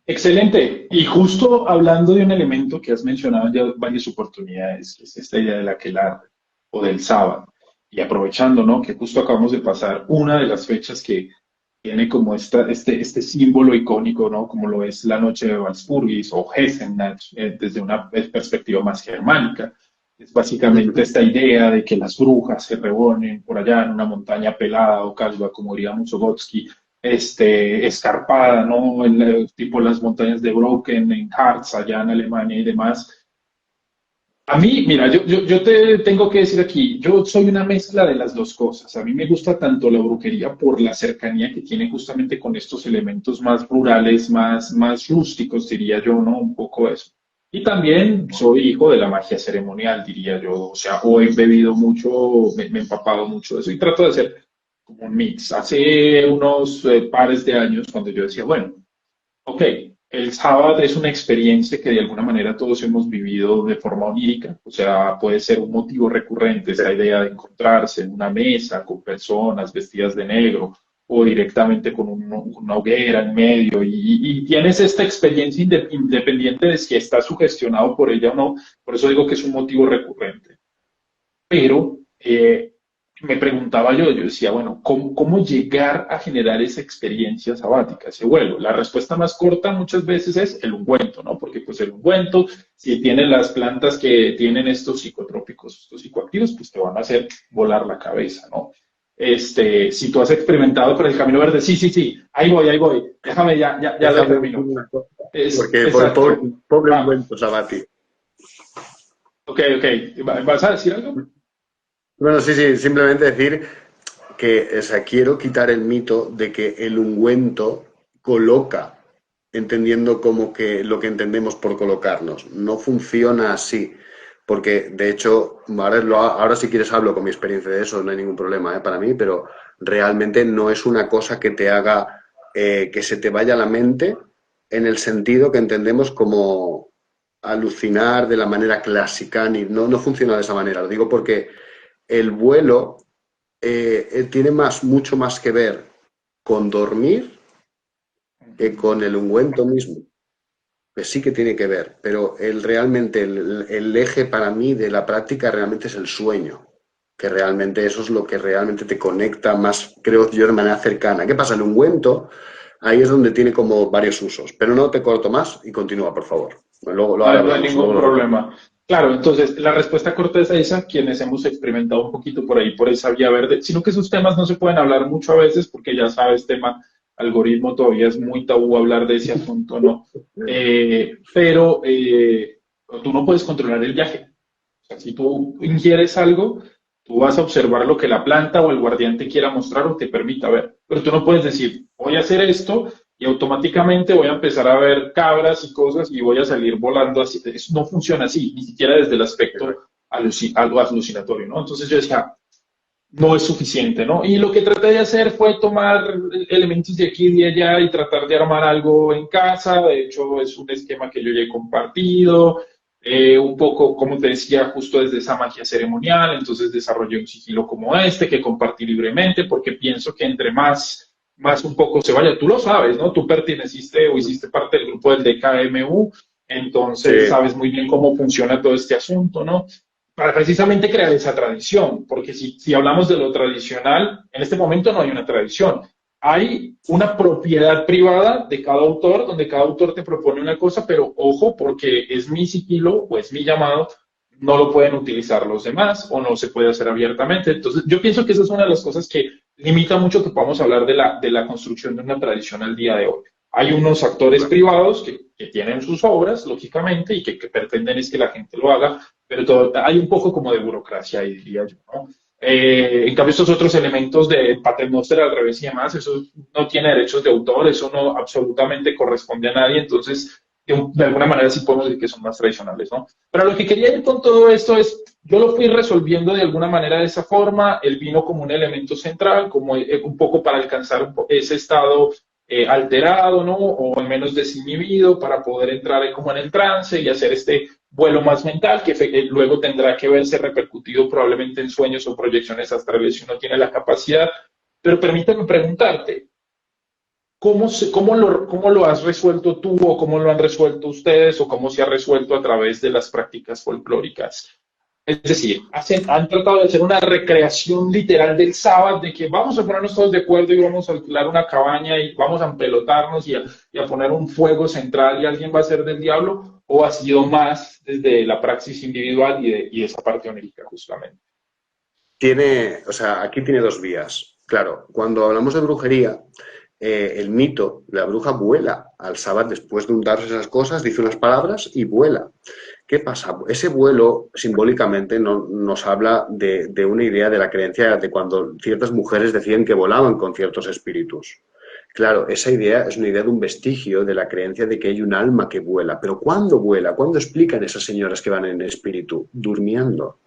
Excelente. Y justo hablando de un elemento que has mencionado en ya varias oportunidades, que es esta idea del aquelarre o del sábado, y aprovechando, ¿no?, que justo acabamos de pasar una de las fechas que tiene como este símbolo icónico, ¿no?, como lo es la noche de Walpurgis o Hesennacht, desde una perspectiva más germánica. Es básicamente esta idea de que las brujas se reúnen por allá en una montaña pelada o calva, como diría Musogotsky, escarpada, ¿no? Tipo las montañas de Brocken, en Harz, allá en Alemania y demás. A mí, mira, yo te tengo que decir aquí, yo soy una mezcla de las dos cosas. A mí me gusta tanto la brujería por la cercanía que tiene justamente con estos elementos más rurales, más rústicos, diría yo, ¿no? Un poco eso. Y también soy hijo de la magia ceremonial, diría yo. O sea, o he bebido mucho, me he empapado mucho de eso y trato de hacer como un mix. Hace unos pares de años, cuando yo decía, bueno, ok, el sábado es una experiencia que de alguna manera todos hemos vivido de forma onírica, o sea, puede ser un motivo recurrente, esa idea de encontrarse en una mesa con personas vestidas de negro o directamente con una hoguera en medio y tienes esta experiencia independiente de si estás sugestionado por ella o no, por eso digo que es un motivo recurrente. Pero me preguntaba yo decía, bueno, ¿cómo llegar a generar esa experiencia sabática, ese vuelo? La respuesta más corta muchas veces es el ungüento, ¿no? Porque pues el ungüento, si tiene las plantas que tienen estos psicotrópicos, estos psicoactivos, pues te van a hacer volar la cabeza, ¿no? Si tú has experimentado con el camino verde, sí, sí, sí, ahí voy, déjame, ya lo Déjame termino. decir una cosa, Es porque pobre, exacto. pobre Va, ungüento, Sabati. ok, ok. ¿Vas a decir algo? Bueno, sí, sí, simplemente decir que, o sea, quiero quitar el mito de que el ungüento coloca, entendiendo como que lo que entendemos por colocarnos. No funciona así, porque de hecho, ahora si quieres hablo con mi experiencia de eso, no hay ningún problema, para mí, pero realmente no es una cosa que te haga que se te vaya la mente en el sentido que entendemos como alucinar de la manera clásica, ni, no, no funciona de esa manera. Lo digo porque el vuelo tiene mucho más que ver con dormir que con el ungüento mismo. Pues sí que tiene que ver, pero realmente el eje para mí de la práctica realmente es el sueño, que realmente eso es lo que realmente te conecta más, creo yo, de manera cercana. ¿Qué pasa? El ungüento, ahí es donde tiene como varios usos, pero no te corto más y continúa, por favor. Ahora No hay hablamos, ningún luego lo problema. Claro, entonces la respuesta corta es esa, quienes hemos experimentado un poquito por ahí, por esa vía verde, sino que esos temas no se pueden hablar mucho a veces porque ya sabes, tema algoritmo todavía es muy tabú hablar de ese asunto, ¿no? Pero tú no puedes controlar el viaje. sea, si tú ingieres algo, tú vas a observar lo que la planta o el guardián te quiera mostrar o te permita ver. Pero tú no puedes decir, voy a hacer esto y automáticamente voy a empezar a ver cabras y cosas y voy a salir volando así. Eso no funciona así, ni siquiera desde el aspecto algo alucinatorio, ¿no? Entonces yo decía, no es suficiente, ¿no? Y lo que traté de hacer fue tomar elementos de aquí y de allá y tratar de armar algo en casa. De hecho, es un esquema que yo ya he compartido, un poco, como te decía, justo desde esa magia ceremonial. Entonces desarrollé un sigilo como este que compartí libremente porque pienso que entre más un poco se vaya, tú lo sabes, ¿no? Tú perteneciste o hiciste parte del grupo del DKMU, entonces Sí. sabes muy bien cómo funciona todo este asunto, ¿no? Para precisamente crear esa tradición, porque si hablamos de lo tradicional, en este momento no hay una tradición, hay una propiedad privada de cada autor, donde cada autor te propone una cosa, pero ojo, porque es mi sigilo o es mi llamado, no lo pueden utilizar los demás o no se puede hacer abiertamente. Entonces, yo pienso que esa es una de las cosas que limita mucho que podamos hablar de la construcción de una tradición al día de hoy. Hay unos actores privados que tienen sus obras, lógicamente, y que pretenden es que la gente lo haga, pero hay un poco como de burocracia ahí, diría yo, ¿no? En cambio, estos otros elementos de Paternoster al revés y demás, eso no tiene derechos de autor, eso no absolutamente corresponde a nadie, entonces, de alguna manera sí podemos decir que son más tradicionales, ¿no? Pero lo que quería ir con todo esto es, yo lo fui resolviendo de alguna manera de esa forma, él vino como un elemento central, como un poco para alcanzar ese estado alterado, ¿no? O al menos desinhibido para poder entrar como en el trance y hacer este vuelo más mental que luego tendrá que verse repercutido probablemente en sueños o proyecciones astrales si uno tiene la capacidad. Pero permítame preguntarte, cómo lo has resuelto tú o cómo lo han resuelto ustedes o cómo se ha resuelto a través de las prácticas folclóricas? Es decir, han tratado de hacer una recreación literal del sábado, de que vamos a ponernos todos de acuerdo y vamos a alquilar una cabaña y vamos a empelotarnos y a poner un fuego central y alguien va a ser del diablo, o ha sido más desde la praxis individual y esa parte onírica justamente. O sea, aquí tiene dos vías. Claro, cuando hablamos de brujería, el mito, la bruja vuela al sábado después de untarse esas cosas, dice unas palabras y vuela. ¿Qué pasa? Ese vuelo simbólicamente nos habla de una idea de la creencia de cuando ciertas mujeres decían que volaban con ciertos espíritus. Claro, esa idea es una idea de un vestigio de la creencia de que hay un alma que vuela. Pero ¿cuándo vuela? ¿Cuándo explican esas señoras que van en espíritu? Durmiendo.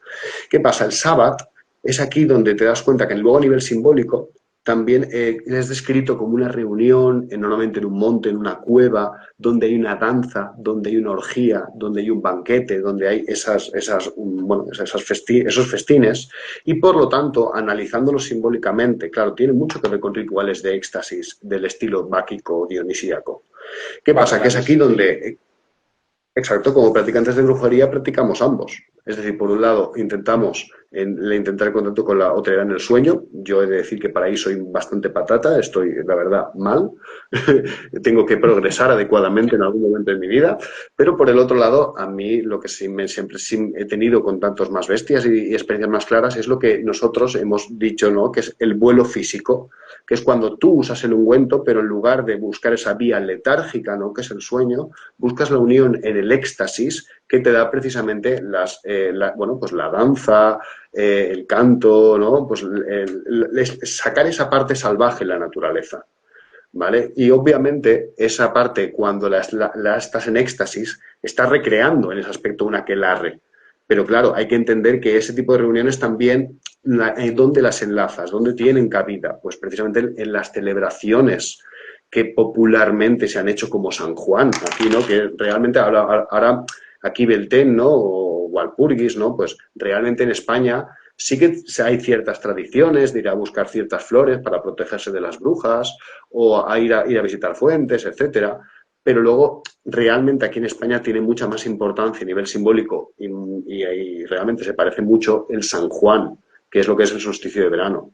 ¿Qué pasa? El sábado es aquí donde te das cuenta que luego a nivel simbólico también es descrito como una reunión, normalmente en un monte, en una cueva, donde hay una danza, donde hay una orgía, donde hay un banquete, donde hay esos festines, y por lo tanto, analizándolo simbólicamente, claro, tiene mucho que ver con rituales de éxtasis del estilo báquico o dionisíaco. ¿Qué pasa? Que es aquí Bacanales, sí. donde exacto, como practicantes de brujería practicamos ambos. Es decir, por un lado, intentar el contacto con la otra en el sueño. Yo he de decir que para ahí soy bastante patata, estoy, la verdad, mal. Tengo que progresar adecuadamente en algún momento de mi vida. Pero por el otro lado, a mí lo que siempre he tenido contactos más bestias y experiencias más claras es lo que nosotros hemos dicho, ¿no? Que es el vuelo físico, que es cuando tú usas el ungüento, pero en lugar de buscar esa vía letárgica, ¿no? Que es el sueño, buscas la unión en el éxtasis que te da precisamente pues la danza, el canto, ¿no? Pues sacar esa parte salvaje en la naturaleza, ¿vale? Y obviamente esa parte, cuando estás en éxtasis, estás recreando en ese aspecto un aquelarre. Pero claro, hay que entender que ese tipo de reuniones también, ¿dónde las enlazas? ¿Dónde tienen cabida? Pues precisamente en las celebraciones que popularmente se han hecho como San Juan, aquí, ¿no? Que realmente ahora aquí Beltén, ¿no? O Walpurgis, ¿no? Pues realmente en España sí que hay ciertas tradiciones de ir a buscar ciertas flores para protegerse de las brujas o ir a visitar fuentes, etcétera. Pero luego, realmente aquí en España tiene mucha más importancia a nivel simbólico y realmente se parece mucho el San Juan, que es lo que es el solsticio de verano.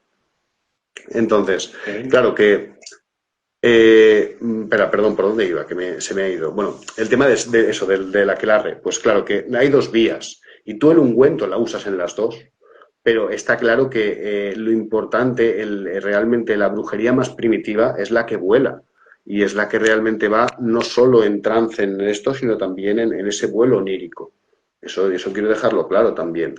Entonces, Okay. claro que perdón, ¿por dónde iba? Que se me ha ido. Bueno, el tema de eso, del aquelarre, pues claro que hay dos vías y tú el ungüento la usas en las dos, pero está claro que lo importante, realmente la brujería más primitiva es la que vuela y es la que realmente va no solo en trance en esto, sino también en ese vuelo onírico. Eso quiero dejarlo claro también.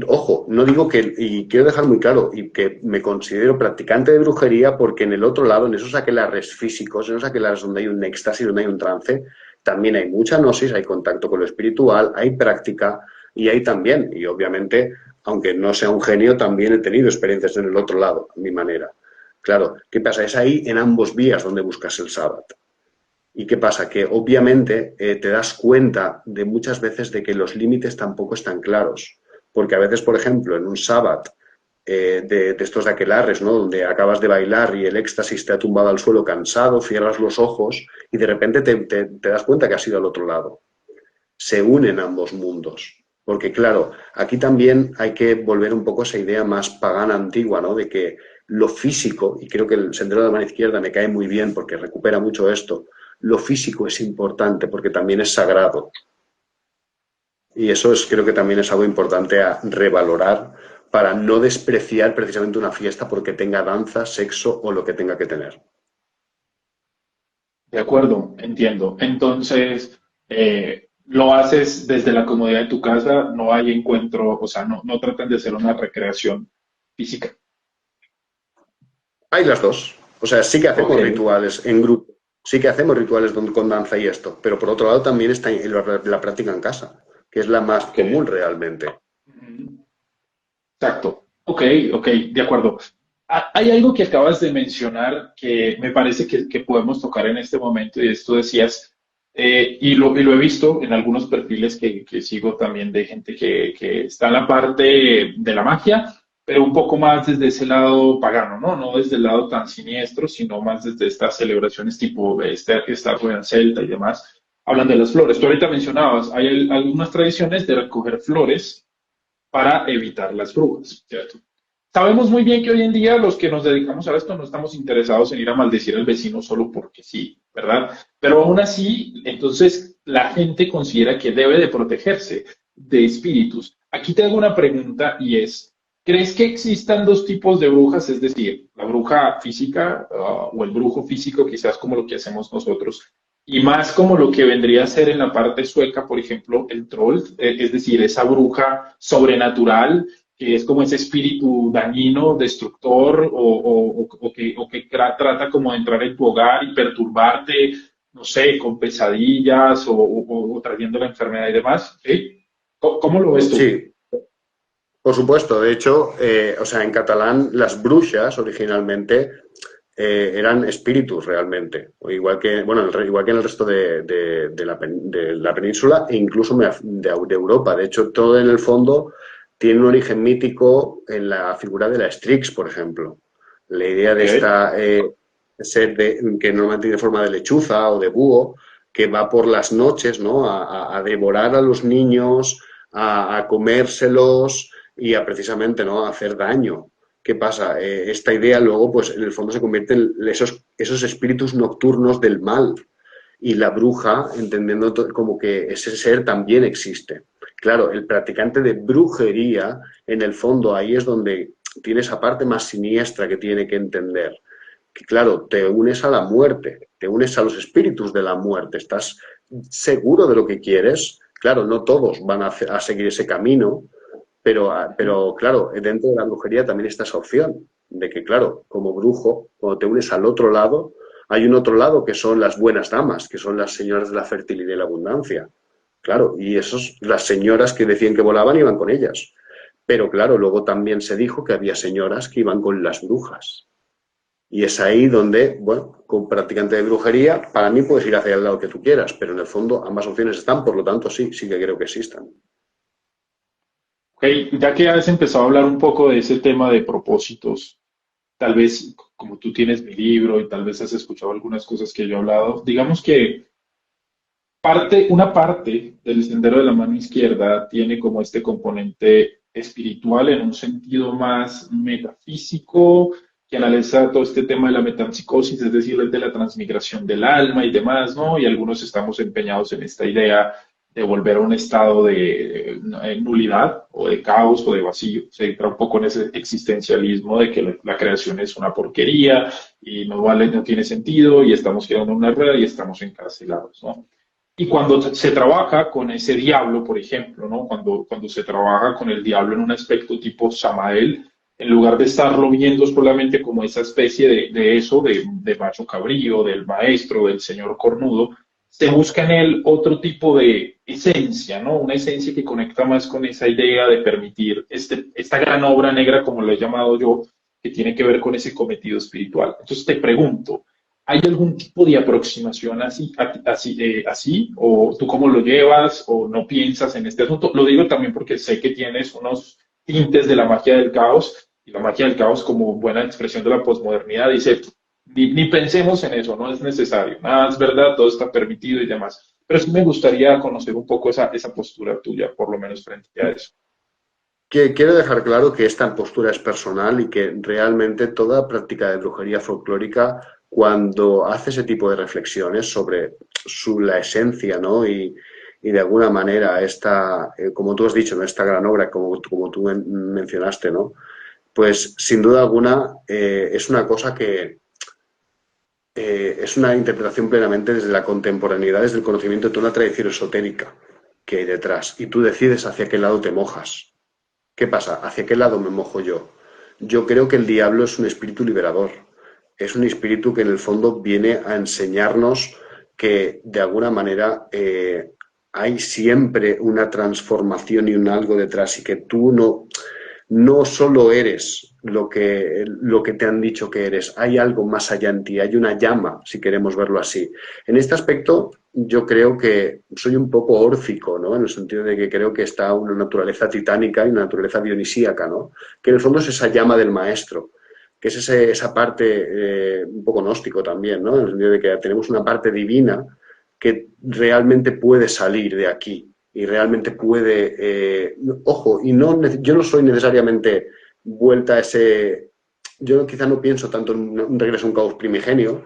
Ojo, no digo que, y quiero dejar muy claro, y que me considero practicante de brujería porque en el otro lado, en esos aquelarres físicos, en esos aquelarres donde hay un éxtasis, donde hay un trance, también hay mucha gnosis, hay contacto con lo espiritual, hay práctica y hay también, y obviamente, aunque no sea un genio, también he tenido experiencias en el otro lado, a mi manera. Claro, ¿qué pasa? Es ahí en ambos vías donde buscas el sábado. ¿Y qué pasa? Que obviamente te das cuenta de muchas veces de que los límites tampoco están claros. Porque a veces, por ejemplo, en un sábado de estos de aquelarres, ¿no? Donde acabas de bailar y el éxtasis te ha tumbado al suelo cansado, cierras los ojos y de repente te das cuenta que has ido al otro lado. Se unen ambos mundos. Porque claro, aquí también hay que volver un poco a esa idea más pagana antigua, ¿no? De que lo físico, y creo que el Sendero de la Mano Izquierda me cae muy bien porque recupera mucho esto, lo físico es importante porque también es sagrado. Y eso creo que también es algo importante a revalorar para no despreciar precisamente una fiesta porque tenga danza, sexo o lo que tenga que tener. De acuerdo, entiendo. Entonces, lo haces desde la comodidad de tu casa, no hay encuentro, o sea, no tratan de hacer una recreación física. Hay las dos. O sea, sí que Ok. hacemos rituales en grupo, sí que hacemos rituales con danza y esto, pero por otro lado también está la práctica en casa, que es la más Ok. común realmente. Ujú. Exacto. Ok, ok, de acuerdo. Hay algo que acabas de mencionar que me parece que podemos tocar en este momento y esto decías, y lo he visto en algunos perfiles que sigo también de gente que está en la parte de la magia, pero un poco más desde ese lado pagano, ¿no? No desde el lado tan siniestro, sino más desde estas celebraciones tipo esta rueda celta y demás. Hablan de las flores. Tú ahorita mencionabas, hay algunas tradiciones de recoger flores para evitar las brujas, ¿cierto? Sabemos muy bien que hoy en día los que nos dedicamos a esto no estamos interesados en ir a maldecir al vecino solo porque sí, ¿verdad? Pero aún así, entonces la gente considera que debe de protegerse de espíritus. Aquí te hago una pregunta y es, ¿crees que existan dos tipos de brujas? Es decir, la bruja física o el brujo físico, quizás como lo que hacemos nosotros, y más como lo que vendría a ser en la parte sueca, por ejemplo, el troll, es decir, esa bruja sobrenatural que es como ese espíritu dañino, destructor, o que trata como de entrar en tu hogar y perturbarte, no sé, con pesadillas o trayendo la enfermedad y demás. ¿Sí? ¿Cómo lo ves tú? Sí, por supuesto. De hecho, o sea, en catalán las brujas originalmente eran espíritus realmente, o igual que, bueno, igual que en el resto de la península e incluso de Europa. De hecho, todo en el fondo tiene un origen mítico en la figura de la Strix, por ejemplo. La idea Ok, de esta ser que normalmente tiene forma de lechuza o de búho, que va por las noches, ¿no? A devorar a los niños, a comérselos y a precisamente, ¿no? A hacer daño. ¿Qué pasa? Esta idea luego, pues en el fondo se convierte en esos espíritus nocturnos del mal. Y la bruja, entendiendo como que ese ser también existe. Claro, el practicante de brujería, en el fondo, ahí es donde tiene esa parte más siniestra que tiene que entender. Que claro, te unes a la muerte, te unes a los espíritus de la muerte, estás seguro de lo que quieres. Claro, no todos van a seguir ese camino, pero claro, dentro de la brujería también está esa opción de que, claro, como brujo, cuando te unes al otro lado, hay un otro lado que son las buenas damas, que son las señoras de la fertilidad y la abundancia. Claro, y esos, las señoras que decían que volaban iban con ellas. Pero claro, luego también se dijo que había señoras que iban con las brujas. Y es ahí donde, bueno, como practicante de brujería, para mí puedes ir hacia el lado que tú quieras, pero en el fondo ambas opciones están, por lo tanto sí, sí que creo que existan. ok, ya que has empezado a hablar un poco de ese tema de propósitos, tal vez como tú tienes mi libro y tal vez has escuchado algunas cosas que yo he hablado, digamos que una parte del sendero de la mano izquierda tiene como este componente espiritual en un sentido más metafísico, que analiza todo este tema de la metapsicosis, es decir, de la transmigración del alma y demás, ¿no? Y algunos estamos empeñados en esta idea de volver a un estado de nulidad o de caos o de vacío. Se entra un poco en ese existencialismo de que la creación es una porquería y no vale, no tiene sentido y estamos quedando en una rueda y estamos encarcelados, ¿no? Y cuando se trabaja con ese diablo, por ejemplo, ¿no? Cuando se trabaja con el diablo en un aspecto tipo Samael, en lugar de estarlo viendo solamente como esa especie de eso, de macho cabrío, del maestro, del señor cornudo, se busca en él otro tipo de esencia, ¿no? Una esencia que conecta más con esa idea de permitir esta gran obra negra, como lo he llamado yo, que tiene que ver con ese cometido espiritual. Entonces te pregunto, ¿hay algún tipo de aproximación así? ¿O tú cómo lo llevas? ¿O no piensas en este asunto? Lo digo también porque sé que tienes unos tintes de la magia del caos, y la magia del caos, como buena expresión de la posmodernidad, dice, ni pensemos en eso, no es necesario, nada es verdad, todo está permitido y demás. Pero sí me gustaría conocer un poco esa postura tuya, por lo menos frente a eso. Que quiero dejar claro que esta postura es personal y que realmente toda práctica de brujería folclórica, cuando hace ese tipo de reflexiones sobre la esencia, ¿no? Y de alguna manera esta, como tú has dicho, ¿no? Esta gran obra, como tú mencionaste, ¿no? Pues sin duda alguna es una cosa que es una interpretación plenamente desde la contemporaneidad, desde el conocimiento de toda una tradición esotérica que hay detrás. Y tú decides hacia qué lado te mojas. ¿Qué pasa? ¿Hacia qué lado me mojo yo? Yo creo que el diablo es un espíritu liberador. Es un espíritu que en el fondo viene a enseñarnos que de alguna manera hay siempre una transformación y un algo detrás y que tú no solo eres lo que te han dicho que eres, hay algo más allá en ti, hay una llama, si queremos verlo así. En este aspecto, yo creo que soy un poco órfico, ¿no? En el sentido de que creo que está una naturaleza titánica y una naturaleza dionisíaca, ¿no? Que en el fondo es esa llama del maestro, que es esa parte un poco gnóstico también, ¿no? En el sentido de que tenemos una parte divina que realmente puede salir de aquí y realmente puede, ojo, y no, yo no soy necesariamente vuelta a ese, yo quizá no pienso tanto en un regreso a un caos primigenio,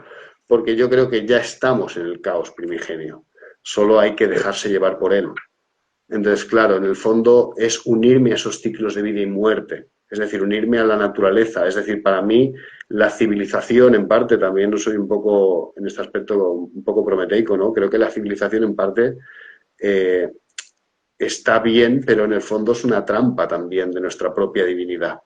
porque yo creo que ya estamos en el caos primigenio, solo hay que dejarse llevar por él. Entonces, claro, en el fondo es unirme a esos ciclos de vida y muerte, es decir, unirme a la naturaleza, es decir, para mí la civilización en parte, también soy un poco, en este aspecto, un poco prometeico, ¿no? Creo que la civilización en parte eh, está bien, pero en el fondo es una trampa también de nuestra propia divinidad.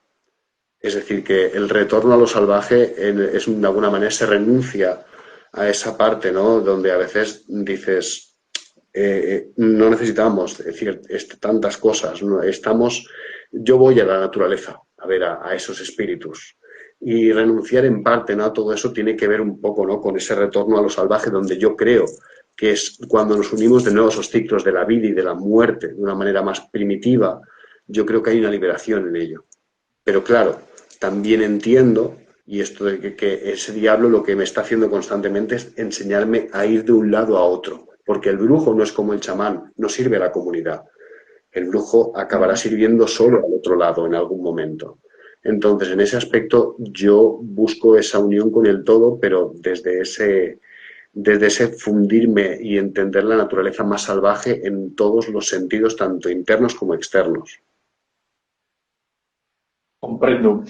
Es decir, que el retorno a lo salvaje es de alguna manera se renuncia a esa parte, ¿no? Donde a veces dices, no necesitamos decir tantas cosas, ¿no? Yo voy a la naturaleza a ver a esos espíritus. Y renunciar en parte, ¿no? A todo eso tiene que ver un poco, ¿no? Con ese retorno a lo salvaje, donde yo creo que es cuando nos unimos de nuevo a esos ciclos de la vida y de la muerte de una manera más primitiva, yo creo que hay una liberación en ello. Pero claro, también entiendo, y esto de que ese diablo lo que me está haciendo constantemente es enseñarme a ir de un lado a otro, porque el brujo no es como el chamán, no sirve a la comunidad. El brujo acabará sirviendo solo al otro lado en algún momento. Entonces, en ese aspecto, yo busco esa unión con el todo, pero desde ese fundirme y entender la naturaleza más salvaje en todos los sentidos, tanto internos como externos. Comprendo,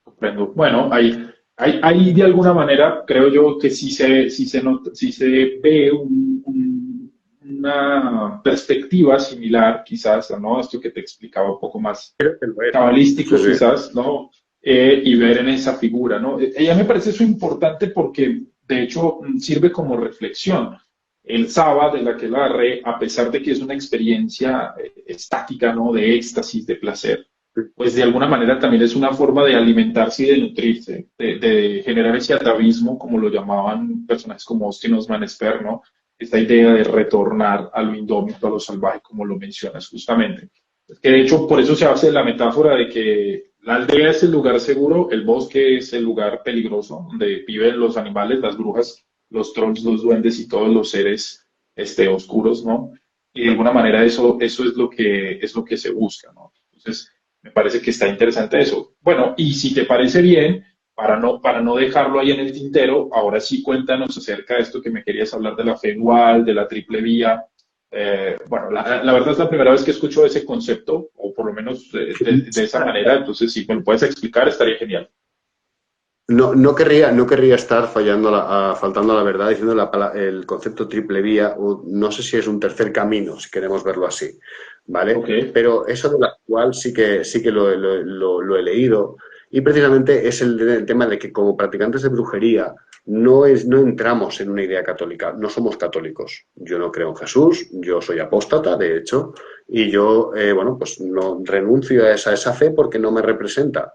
comprendo. Bueno, hay de alguna manera, creo yo que sí se ve una perspectiva similar, quizás, ¿no? Esto que te explicaba un poco más Creo que lo es. cabalístico, Sí, sí. quizás, ¿no? Y ver en esa figura, ¿no? Ella me parece eso importante porque, de hecho, sirve como reflexión. El sábado de la que la re, a pesar de que es una experiencia estática, ¿no? De éxtasis, de placer, pues de alguna manera también es una forma de alimentarse y de nutrirse, de generar ese atavismo, como lo llamaban personajes como Austin Osman Spare, ¿no? Esta idea de retornar a lo indómito, a lo salvaje, como lo mencionas justamente. Que de hecho por eso se hace la metáfora de que la aldea es el lugar seguro, el bosque es el lugar peligroso, donde viven los animales, las brujas, los trolls, los duendes y todos los seres oscuros, ¿no? Y de alguna manera eso es lo que se busca, ¿no? Entonces, me parece que está interesante eso. Bueno, y si te parece bien, para no dejarlo ahí en el tintero, ahora sí cuéntanos acerca de esto que me querías hablar de la fe dual, de la triple vía. Bueno, la verdad es la primera vez que escucho ese concepto, o por lo menos de esa manera, entonces si me lo puedes explicar estaría genial. no querría estar faltando a la verdad diciendo el concepto triple vía, o no sé si es un tercer camino, si queremos verlo así, Ok. ¿vale? Pero eso de la cual sí que lo he leído, y precisamente es el tema de que como practicantes de brujería no entramos en una idea católica, no somos católicos. Yo no creo en Jesús, yo soy apóstata, de hecho, y yo, bueno, pues no renuncio a esa fe porque no me representa.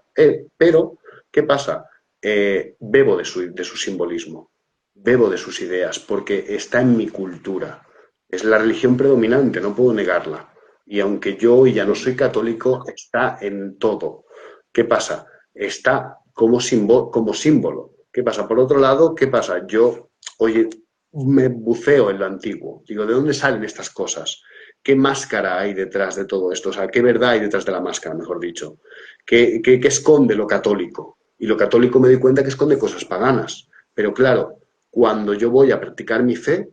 Pero, ¿qué pasa? Bebo de su simbolismo, bebo de sus ideas, porque está en mi cultura. Es la religión predominante, no puedo negarla. Y aunque yo hoy ya no soy católico, está en todo. ¿Qué pasa? Está como símbolo. ¿Qué pasa? Por otro lado, ¿qué pasa? Yo, oye, me buceo en lo antiguo. Digo, ¿de dónde salen estas cosas? ¿Qué máscara hay detrás de todo esto? O sea, ¿qué verdad hay detrás de la máscara, mejor dicho? ¿Qué esconde lo católico? Y lo católico me doy cuenta que esconde cosas paganas. Pero claro, cuando yo voy a practicar mi fe,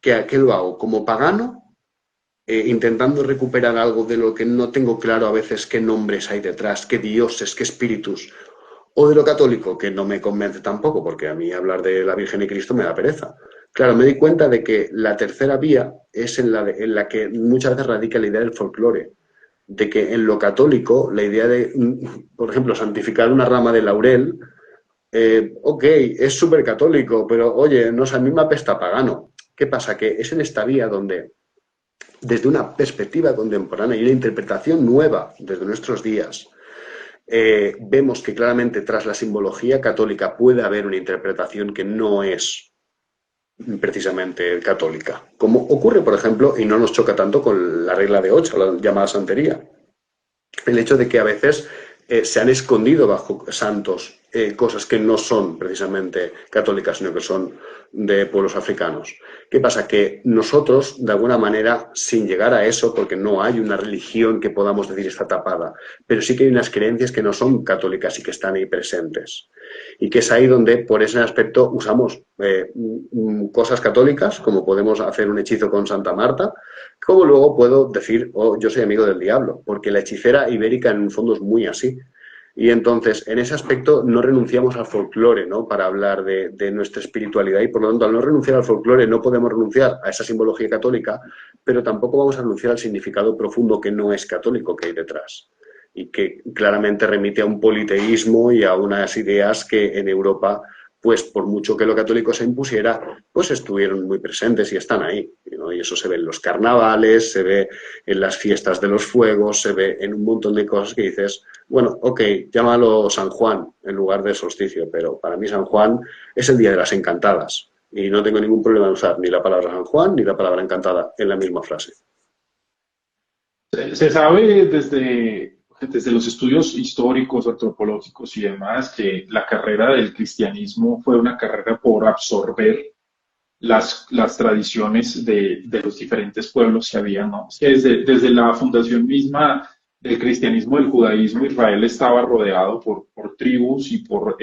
¿qué lo hago? Como pagano, intentando recuperar algo de lo que no tengo claro a veces qué nombres hay detrás, qué dioses, qué espíritus. O de lo católico, que no me convence tampoco, porque a mí hablar de la Virgen y Cristo me da pereza. Claro, me di cuenta de que la tercera vía es en la que muchas veces radica la idea del folclore, de que en lo católico la idea de, por ejemplo, santificar una rama de laurel, ok, es súper católico, pero oye, no sé, a mí me apesta pagano. ¿Qué pasa? Que es en esta vía donde, desde una perspectiva contemporánea y una interpretación nueva desde nuestros días, vemos que claramente tras la simbología católica puede haber una interpretación que no es precisamente católica, como ocurre, por ejemplo, y no nos choca tanto con la regla de 8, la llamada santería, el hecho de que a veces se han escondido bajo santos cosas que no son precisamente católicas, sino que son de pueblos africanos. ¿Qué pasa? Que nosotros, de alguna manera, sin llegar a eso, porque no hay una religión que podamos decir está tapada, pero sí que hay unas creencias que no son católicas y que están ahí presentes. Y que es ahí donde, por ese aspecto, usamos cosas católicas, como podemos hacer un hechizo con Santa Marta, como luego puedo decir, oh, yo soy amigo del diablo, porque la hechicera ibérica en un fondo es muy así. Y entonces, en ese aspecto, no renunciamos al folclore, ¿no? Para hablar de nuestra espiritualidad. Y por lo tanto, al no renunciar al folclore, no podemos renunciar a esa simbología católica, pero tampoco vamos a renunciar al significado profundo que no es católico que hay detrás. Y que claramente remite a un politeísmo y a unas ideas que en Europa, pues por mucho que lo católico se impusiera, pues estuvieron muy presentes y están ahí, ¿no? Y eso se ve en los carnavales, se ve en las fiestas de los fuegos, se ve en un montón de cosas que dices, bueno, ok, llámalo San Juan en lugar de solsticio, pero para mí San Juan es el día de las encantadas y no tengo ningún problema en usar ni la palabra San Juan ni la palabra encantada en la misma frase. Se sabe desde los estudios históricos, antropológicos y demás que la carrera del cristianismo fue una carrera por absorber las tradiciones de los diferentes pueblos que había, ¿no? Es que desde la fundación misma del cristianismo, del judaísmo, Israel estaba rodeado por tribus y por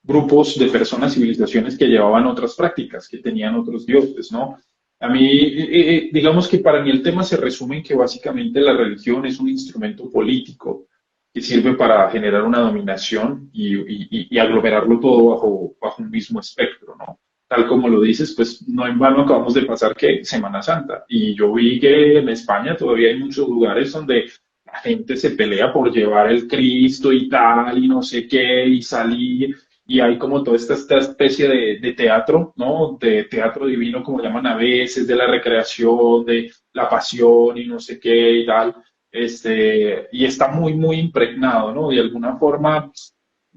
grupos de personas, civilizaciones que llevaban otras prácticas, que tenían otros dioses, ¿no? A mí, digamos que para mí el tema se resume en que básicamente la religión es un instrumento político que sirve para generar una dominación y aglomerarlo todo bajo un mismo espectro, ¿no? Tal como lo dices, pues no en vano acabamos de pasar que Semana Santa. Y yo vi que en España todavía hay muchos lugares donde la gente se pelea por llevar el Cristo y tal, y no sé qué, y salir. Y hay como toda esta especie de teatro, ¿no? De teatro divino, como llaman a veces, de la recreación, de la pasión y no sé qué y tal. Y está muy, muy impregnado, ¿no? De alguna forma,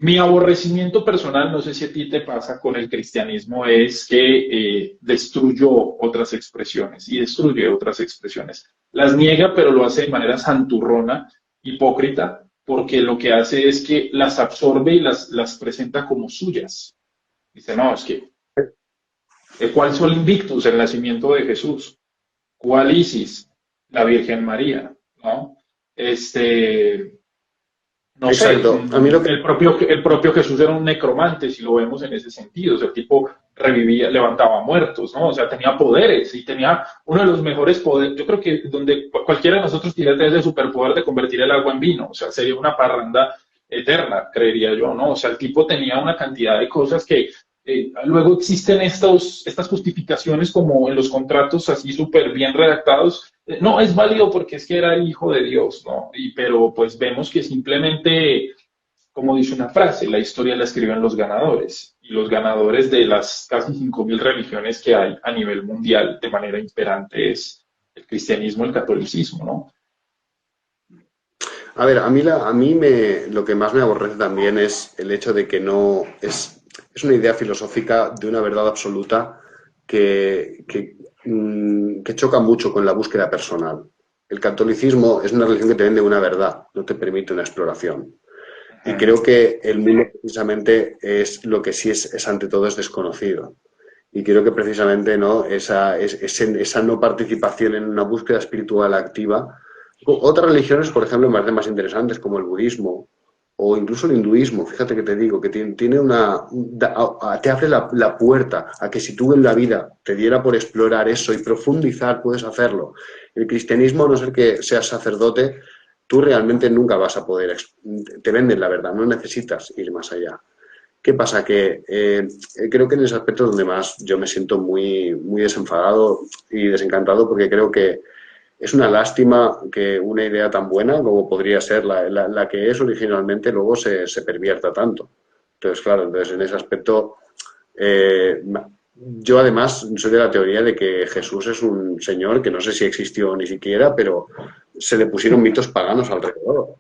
mi aborrecimiento personal, no sé si a ti te pasa con el cristianismo, es que destruyó otras expresiones y destruye otras expresiones. Las niega, pero lo hace de manera santurrona, hipócrita, porque lo que hace es que las absorbe y las presenta como suyas. Dice, no, es que, ¿cuál Sol Invictus? El nacimiento de Jesús. ¿Cuál Isis? La Virgen María, ¿no? No sé, Exacto. A mí lo que el propio Jesús era un necromante, si lo vemos en ese sentido. O sea, el tipo revivía, levantaba muertos, ¿no? O sea, tenía poderes y tenía uno de los mejores poderes. Yo creo que donde cualquiera de nosotros tiene ese superpoder de convertir el agua en vino. O sea, sería una parranda eterna, creería yo, ¿no? O sea, el tipo tenía una cantidad de cosas que luego existen estas justificaciones como en los contratos así súper bien redactados. No, es válido porque es que era el hijo de Dios, ¿no? Pero pues vemos que simplemente, como dice una frase, la historia la escriben los ganadores. Y los ganadores de las casi 5.000 religiones que hay a nivel mundial de manera imperante es el cristianismo, el catolicismo, ¿no? A ver, lo que más me aborrece también es el hecho de que no es una idea filosófica de una verdad absoluta que choca mucho con la búsqueda personal. El catolicismo es una religión que te vende una verdad, no te permite una exploración. Y creo que el mundo precisamente es lo que sí es ante todo es desconocido. Y creo que precisamente ¿no? esa no participación en una búsqueda espiritual activa. Otras religiones, por ejemplo, me parecen más interesantes, como el budismo o incluso el hinduismo. Fíjate que te digo, que tiene te abre la puerta a que si tú en la vida te diera por explorar eso y profundizar, puedes hacerlo. El cristianismo, a no ser que seas sacerdote, tú realmente nunca vas a poder, te venden la verdad, no necesitas ir más allá. ¿Qué pasa? Que creo que en ese aspecto es donde más yo me siento muy, muy desenfadado y desencantado, porque creo que es una lástima que una idea tan buena como podría ser la que es originalmente luego se pervierta tanto. Entonces, claro, entonces en ese aspecto eh, yo además soy de la teoría de que Jesús es un señor que no sé si existió ni siquiera, pero se le pusieron mitos paganos alrededor.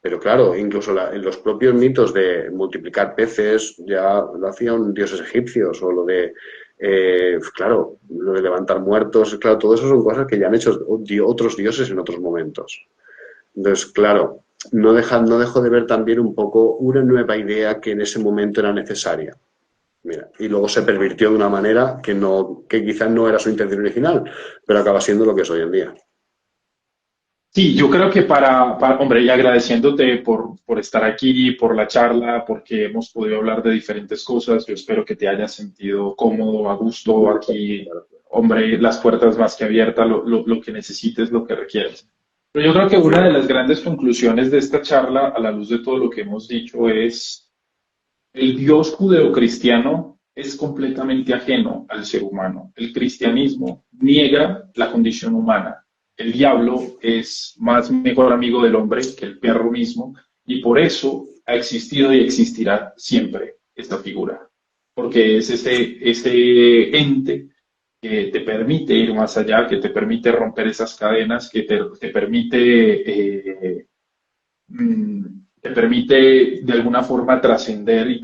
Pero claro, incluso en los propios mitos de multiplicar peces ya lo hacían dioses egipcios, o lo de, claro, lo de levantar muertos, claro, todo eso son cosas que ya han hecho otros dioses en otros momentos. Entonces, claro, no dejo de ver también un poco una nueva idea que en ese momento era necesaria. Mira, y luego se pervirtió de una manera que quizás no era su intención original, pero acaba siendo lo que es hoy en día. Sí, yo creo que hombre, y agradeciéndote por estar aquí, por la charla, porque hemos podido hablar de diferentes cosas, yo espero que te hayas sentido cómodo, a gusto aquí, hombre, las puertas más que abiertas, lo que necesites, lo que requieres. Pero yo creo que una de las grandes conclusiones de esta charla, a la luz de todo lo que hemos dicho, es el Dios judeocristiano es completamente ajeno al ser humano. El cristianismo niega la condición humana. El diablo es más mejor amigo del hombre que el perro mismo y por eso ha existido y existirá siempre esta figura. Porque es ese ente que te permite ir más allá, que te permite romper esas cadenas, que te permite te permite de alguna forma trascender y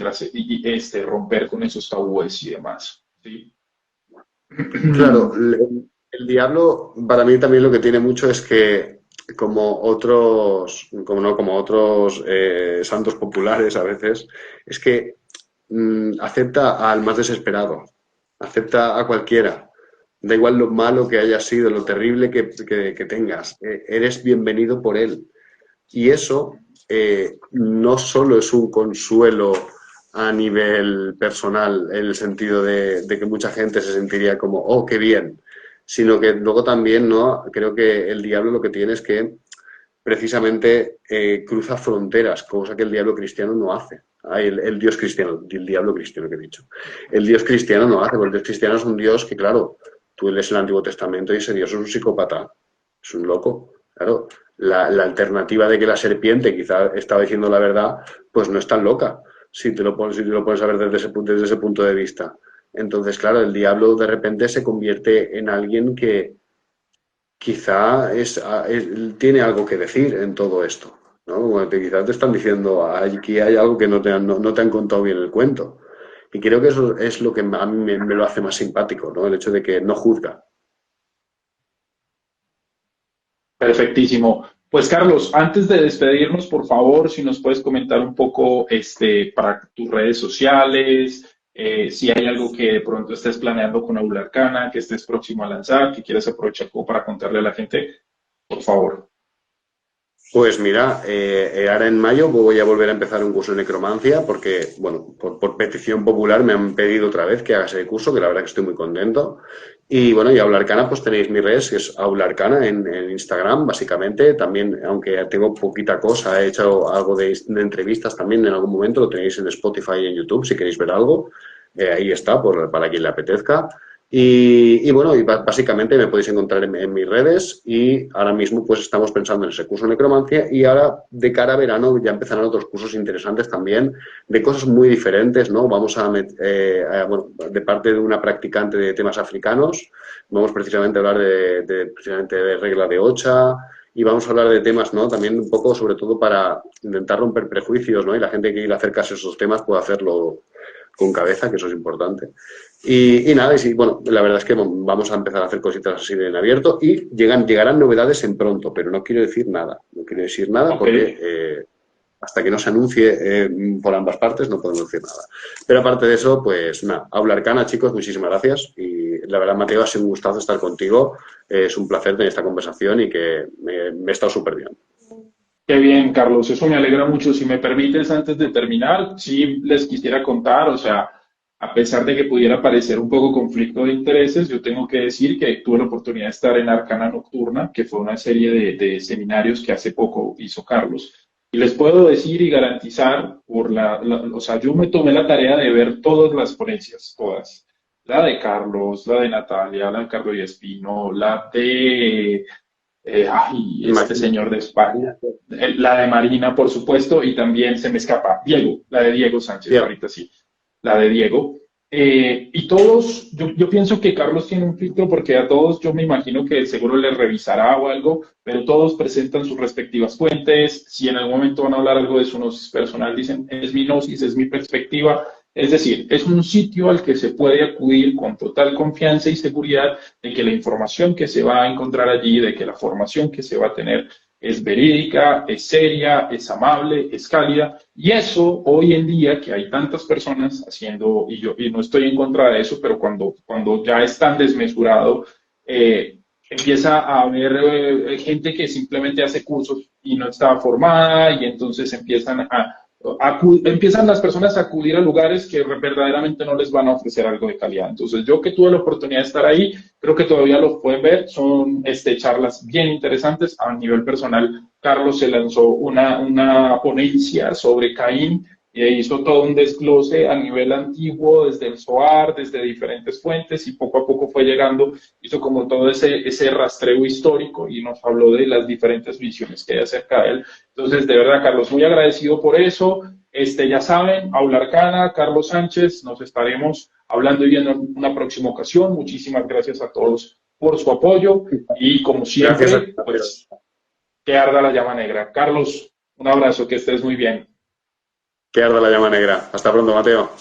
romper con esos tabúes y demás. ¿Sí? Claro, el diablo para mí también lo que tiene mucho es que como otros santos populares a veces, es que acepta al más desesperado, acepta a cualquiera. Da igual lo malo que haya sido, lo terrible que tengas, eres bienvenido por él. Y eso no solo es un consuelo a nivel personal, en el sentido de que mucha gente se sentiría como, oh, qué bien, sino que luego también, ¿no? Creo que el diablo lo que tiene es que precisamente cruza fronteras, cosa que el diablo cristiano no hace. El Dios cristiano, el diablo cristiano que he dicho. El Dios cristiano no hace, porque el Dios cristiano es un Dios que, claro, tú lees el Antiguo Testamento y ese Dios es un psicópata, es un loco. Claro, la alternativa de que la serpiente quizá estaba diciendo la verdad, pues no es tan loca, si te lo pones a ver desde ese punto de vista. Entonces, claro, el diablo de repente se convierte en alguien que quizá tiene algo que decir en todo esto, ¿no? Como que quizás te están diciendo, aquí hay algo que no te han contado bien el cuento. Y creo que eso es lo que a mí me lo hace más simpático, ¿no? El hecho de que no juzga. Perfectísimo. Pues Carlos, antes de despedirnos, por favor, si nos puedes comentar un poco para tus redes sociales, si hay algo que de pronto estés planeando con Aula Arcana, que estés próximo a lanzar, que quieras aprovechar como para contarle a la gente, por favor. Pues mira, ahora en mayo voy a volver a empezar un curso de necromancia porque, bueno, por petición popular me han pedido otra vez que haga ese curso, que la verdad que estoy muy contento. Y bueno, y Aula Arcana, pues tenéis mis redes, que es Aula Arcana en Instagram, básicamente. También, aunque tengo poquita cosa, he hecho algo de entrevistas también en algún momento, lo tenéis en Spotify y en YouTube, si queréis ver algo. Ahí está, para quien le apetezca. Y bueno, y básicamente me podéis encontrar en mis redes y ahora mismo pues estamos pensando en ese curso de necromancia y ahora de cara a verano ya empezarán otros cursos interesantes también de cosas muy diferentes, ¿no? Vamos bueno, de parte de una practicante de temas africanos, vamos precisamente a hablar precisamente de regla de Ocha y vamos a hablar de temas, ¿no? También un poco sobre todo para intentar romper prejuicios, ¿no? Y la gente que quiera acercarse a esos temas puede hacerlo con cabeza, que eso es importante. Y nada, y sí, bueno, la verdad es que vamos a empezar a hacer cositas así en abierto y llegarán novedades en pronto, pero no quiero decir nada. No quiero decir nada Ok. porque hasta que no se anuncie por ambas partes no podemos decir nada. Pero aparte de eso, pues nada, Aula Arcana, chicos, muchísimas gracias. Y la verdad, Mateo, ha sido un gustazo estar contigo. Es un placer tener esta conversación y que me he estado súper bien. Qué bien, Carlos, eso me alegra mucho. Si me permites, antes de terminar, sí les quisiera contar, o sea, a pesar de que pudiera parecer un poco conflicto de intereses, yo tengo que decir que tuve la oportunidad de estar en Arcana Nocturna, que fue una serie de seminarios que hace poco hizo Carlos. Y les puedo decir y garantizar, o sea, yo me tomé la tarea de ver todas las ponencias, todas. La de Carlos, la de Natalia, la de Carlos y Espino, la de este Imagínate. señor de España, la de Marina, por supuesto, y también se me escapa, Diego, la de Diego Sánchez, Bien. ahorita sí, la de Diego. Y todos, yo pienso que Carlos tiene un filtro porque a todos yo me imagino que seguro le revisará o algo, pero todos presentan sus respectivas fuentes. Si en algún momento van a hablar algo de su gnosis personal, dicen, es mi gnosis, es mi perspectiva. Es decir, es un sitio al que se puede acudir con total confianza y seguridad de que la información que se va a encontrar allí, de que la formación que se va a tener es verídica, es seria, es amable, es cálida. Y eso hoy en día que hay tantas personas haciendo, y no estoy en contra de eso, pero cuando ya es tan desmesurado, empieza a haber gente que simplemente hace cursos y no está formada y entonces empiezan las personas a acudir a lugares que verdaderamente no les van a ofrecer algo de calidad. Entonces, yo que tuve la oportunidad de estar ahí, creo que todavía los pueden ver. Son charlas bien interesantes. A nivel personal, Carlos se lanzó una ponencia sobre Caín y hizo todo un desglose a nivel antiguo, desde el Zohar, desde diferentes fuentes, y poco a poco fue llegando, hizo como todo ese rastreo histórico y nos habló de las diferentes visiones que hay acerca de él. Entonces, de verdad, Carlos, muy agradecido por eso. Ya saben, Aula Arcana, Carlos Sánchez, nos estaremos hablando y viendo en una próxima ocasión. Muchísimas gracias a todos por su apoyo y como Gracias a siempre, pues que arda la llama negra. Carlos, un abrazo, que estés muy bien. Que arda la llama negra. Hasta pronto, Mateo.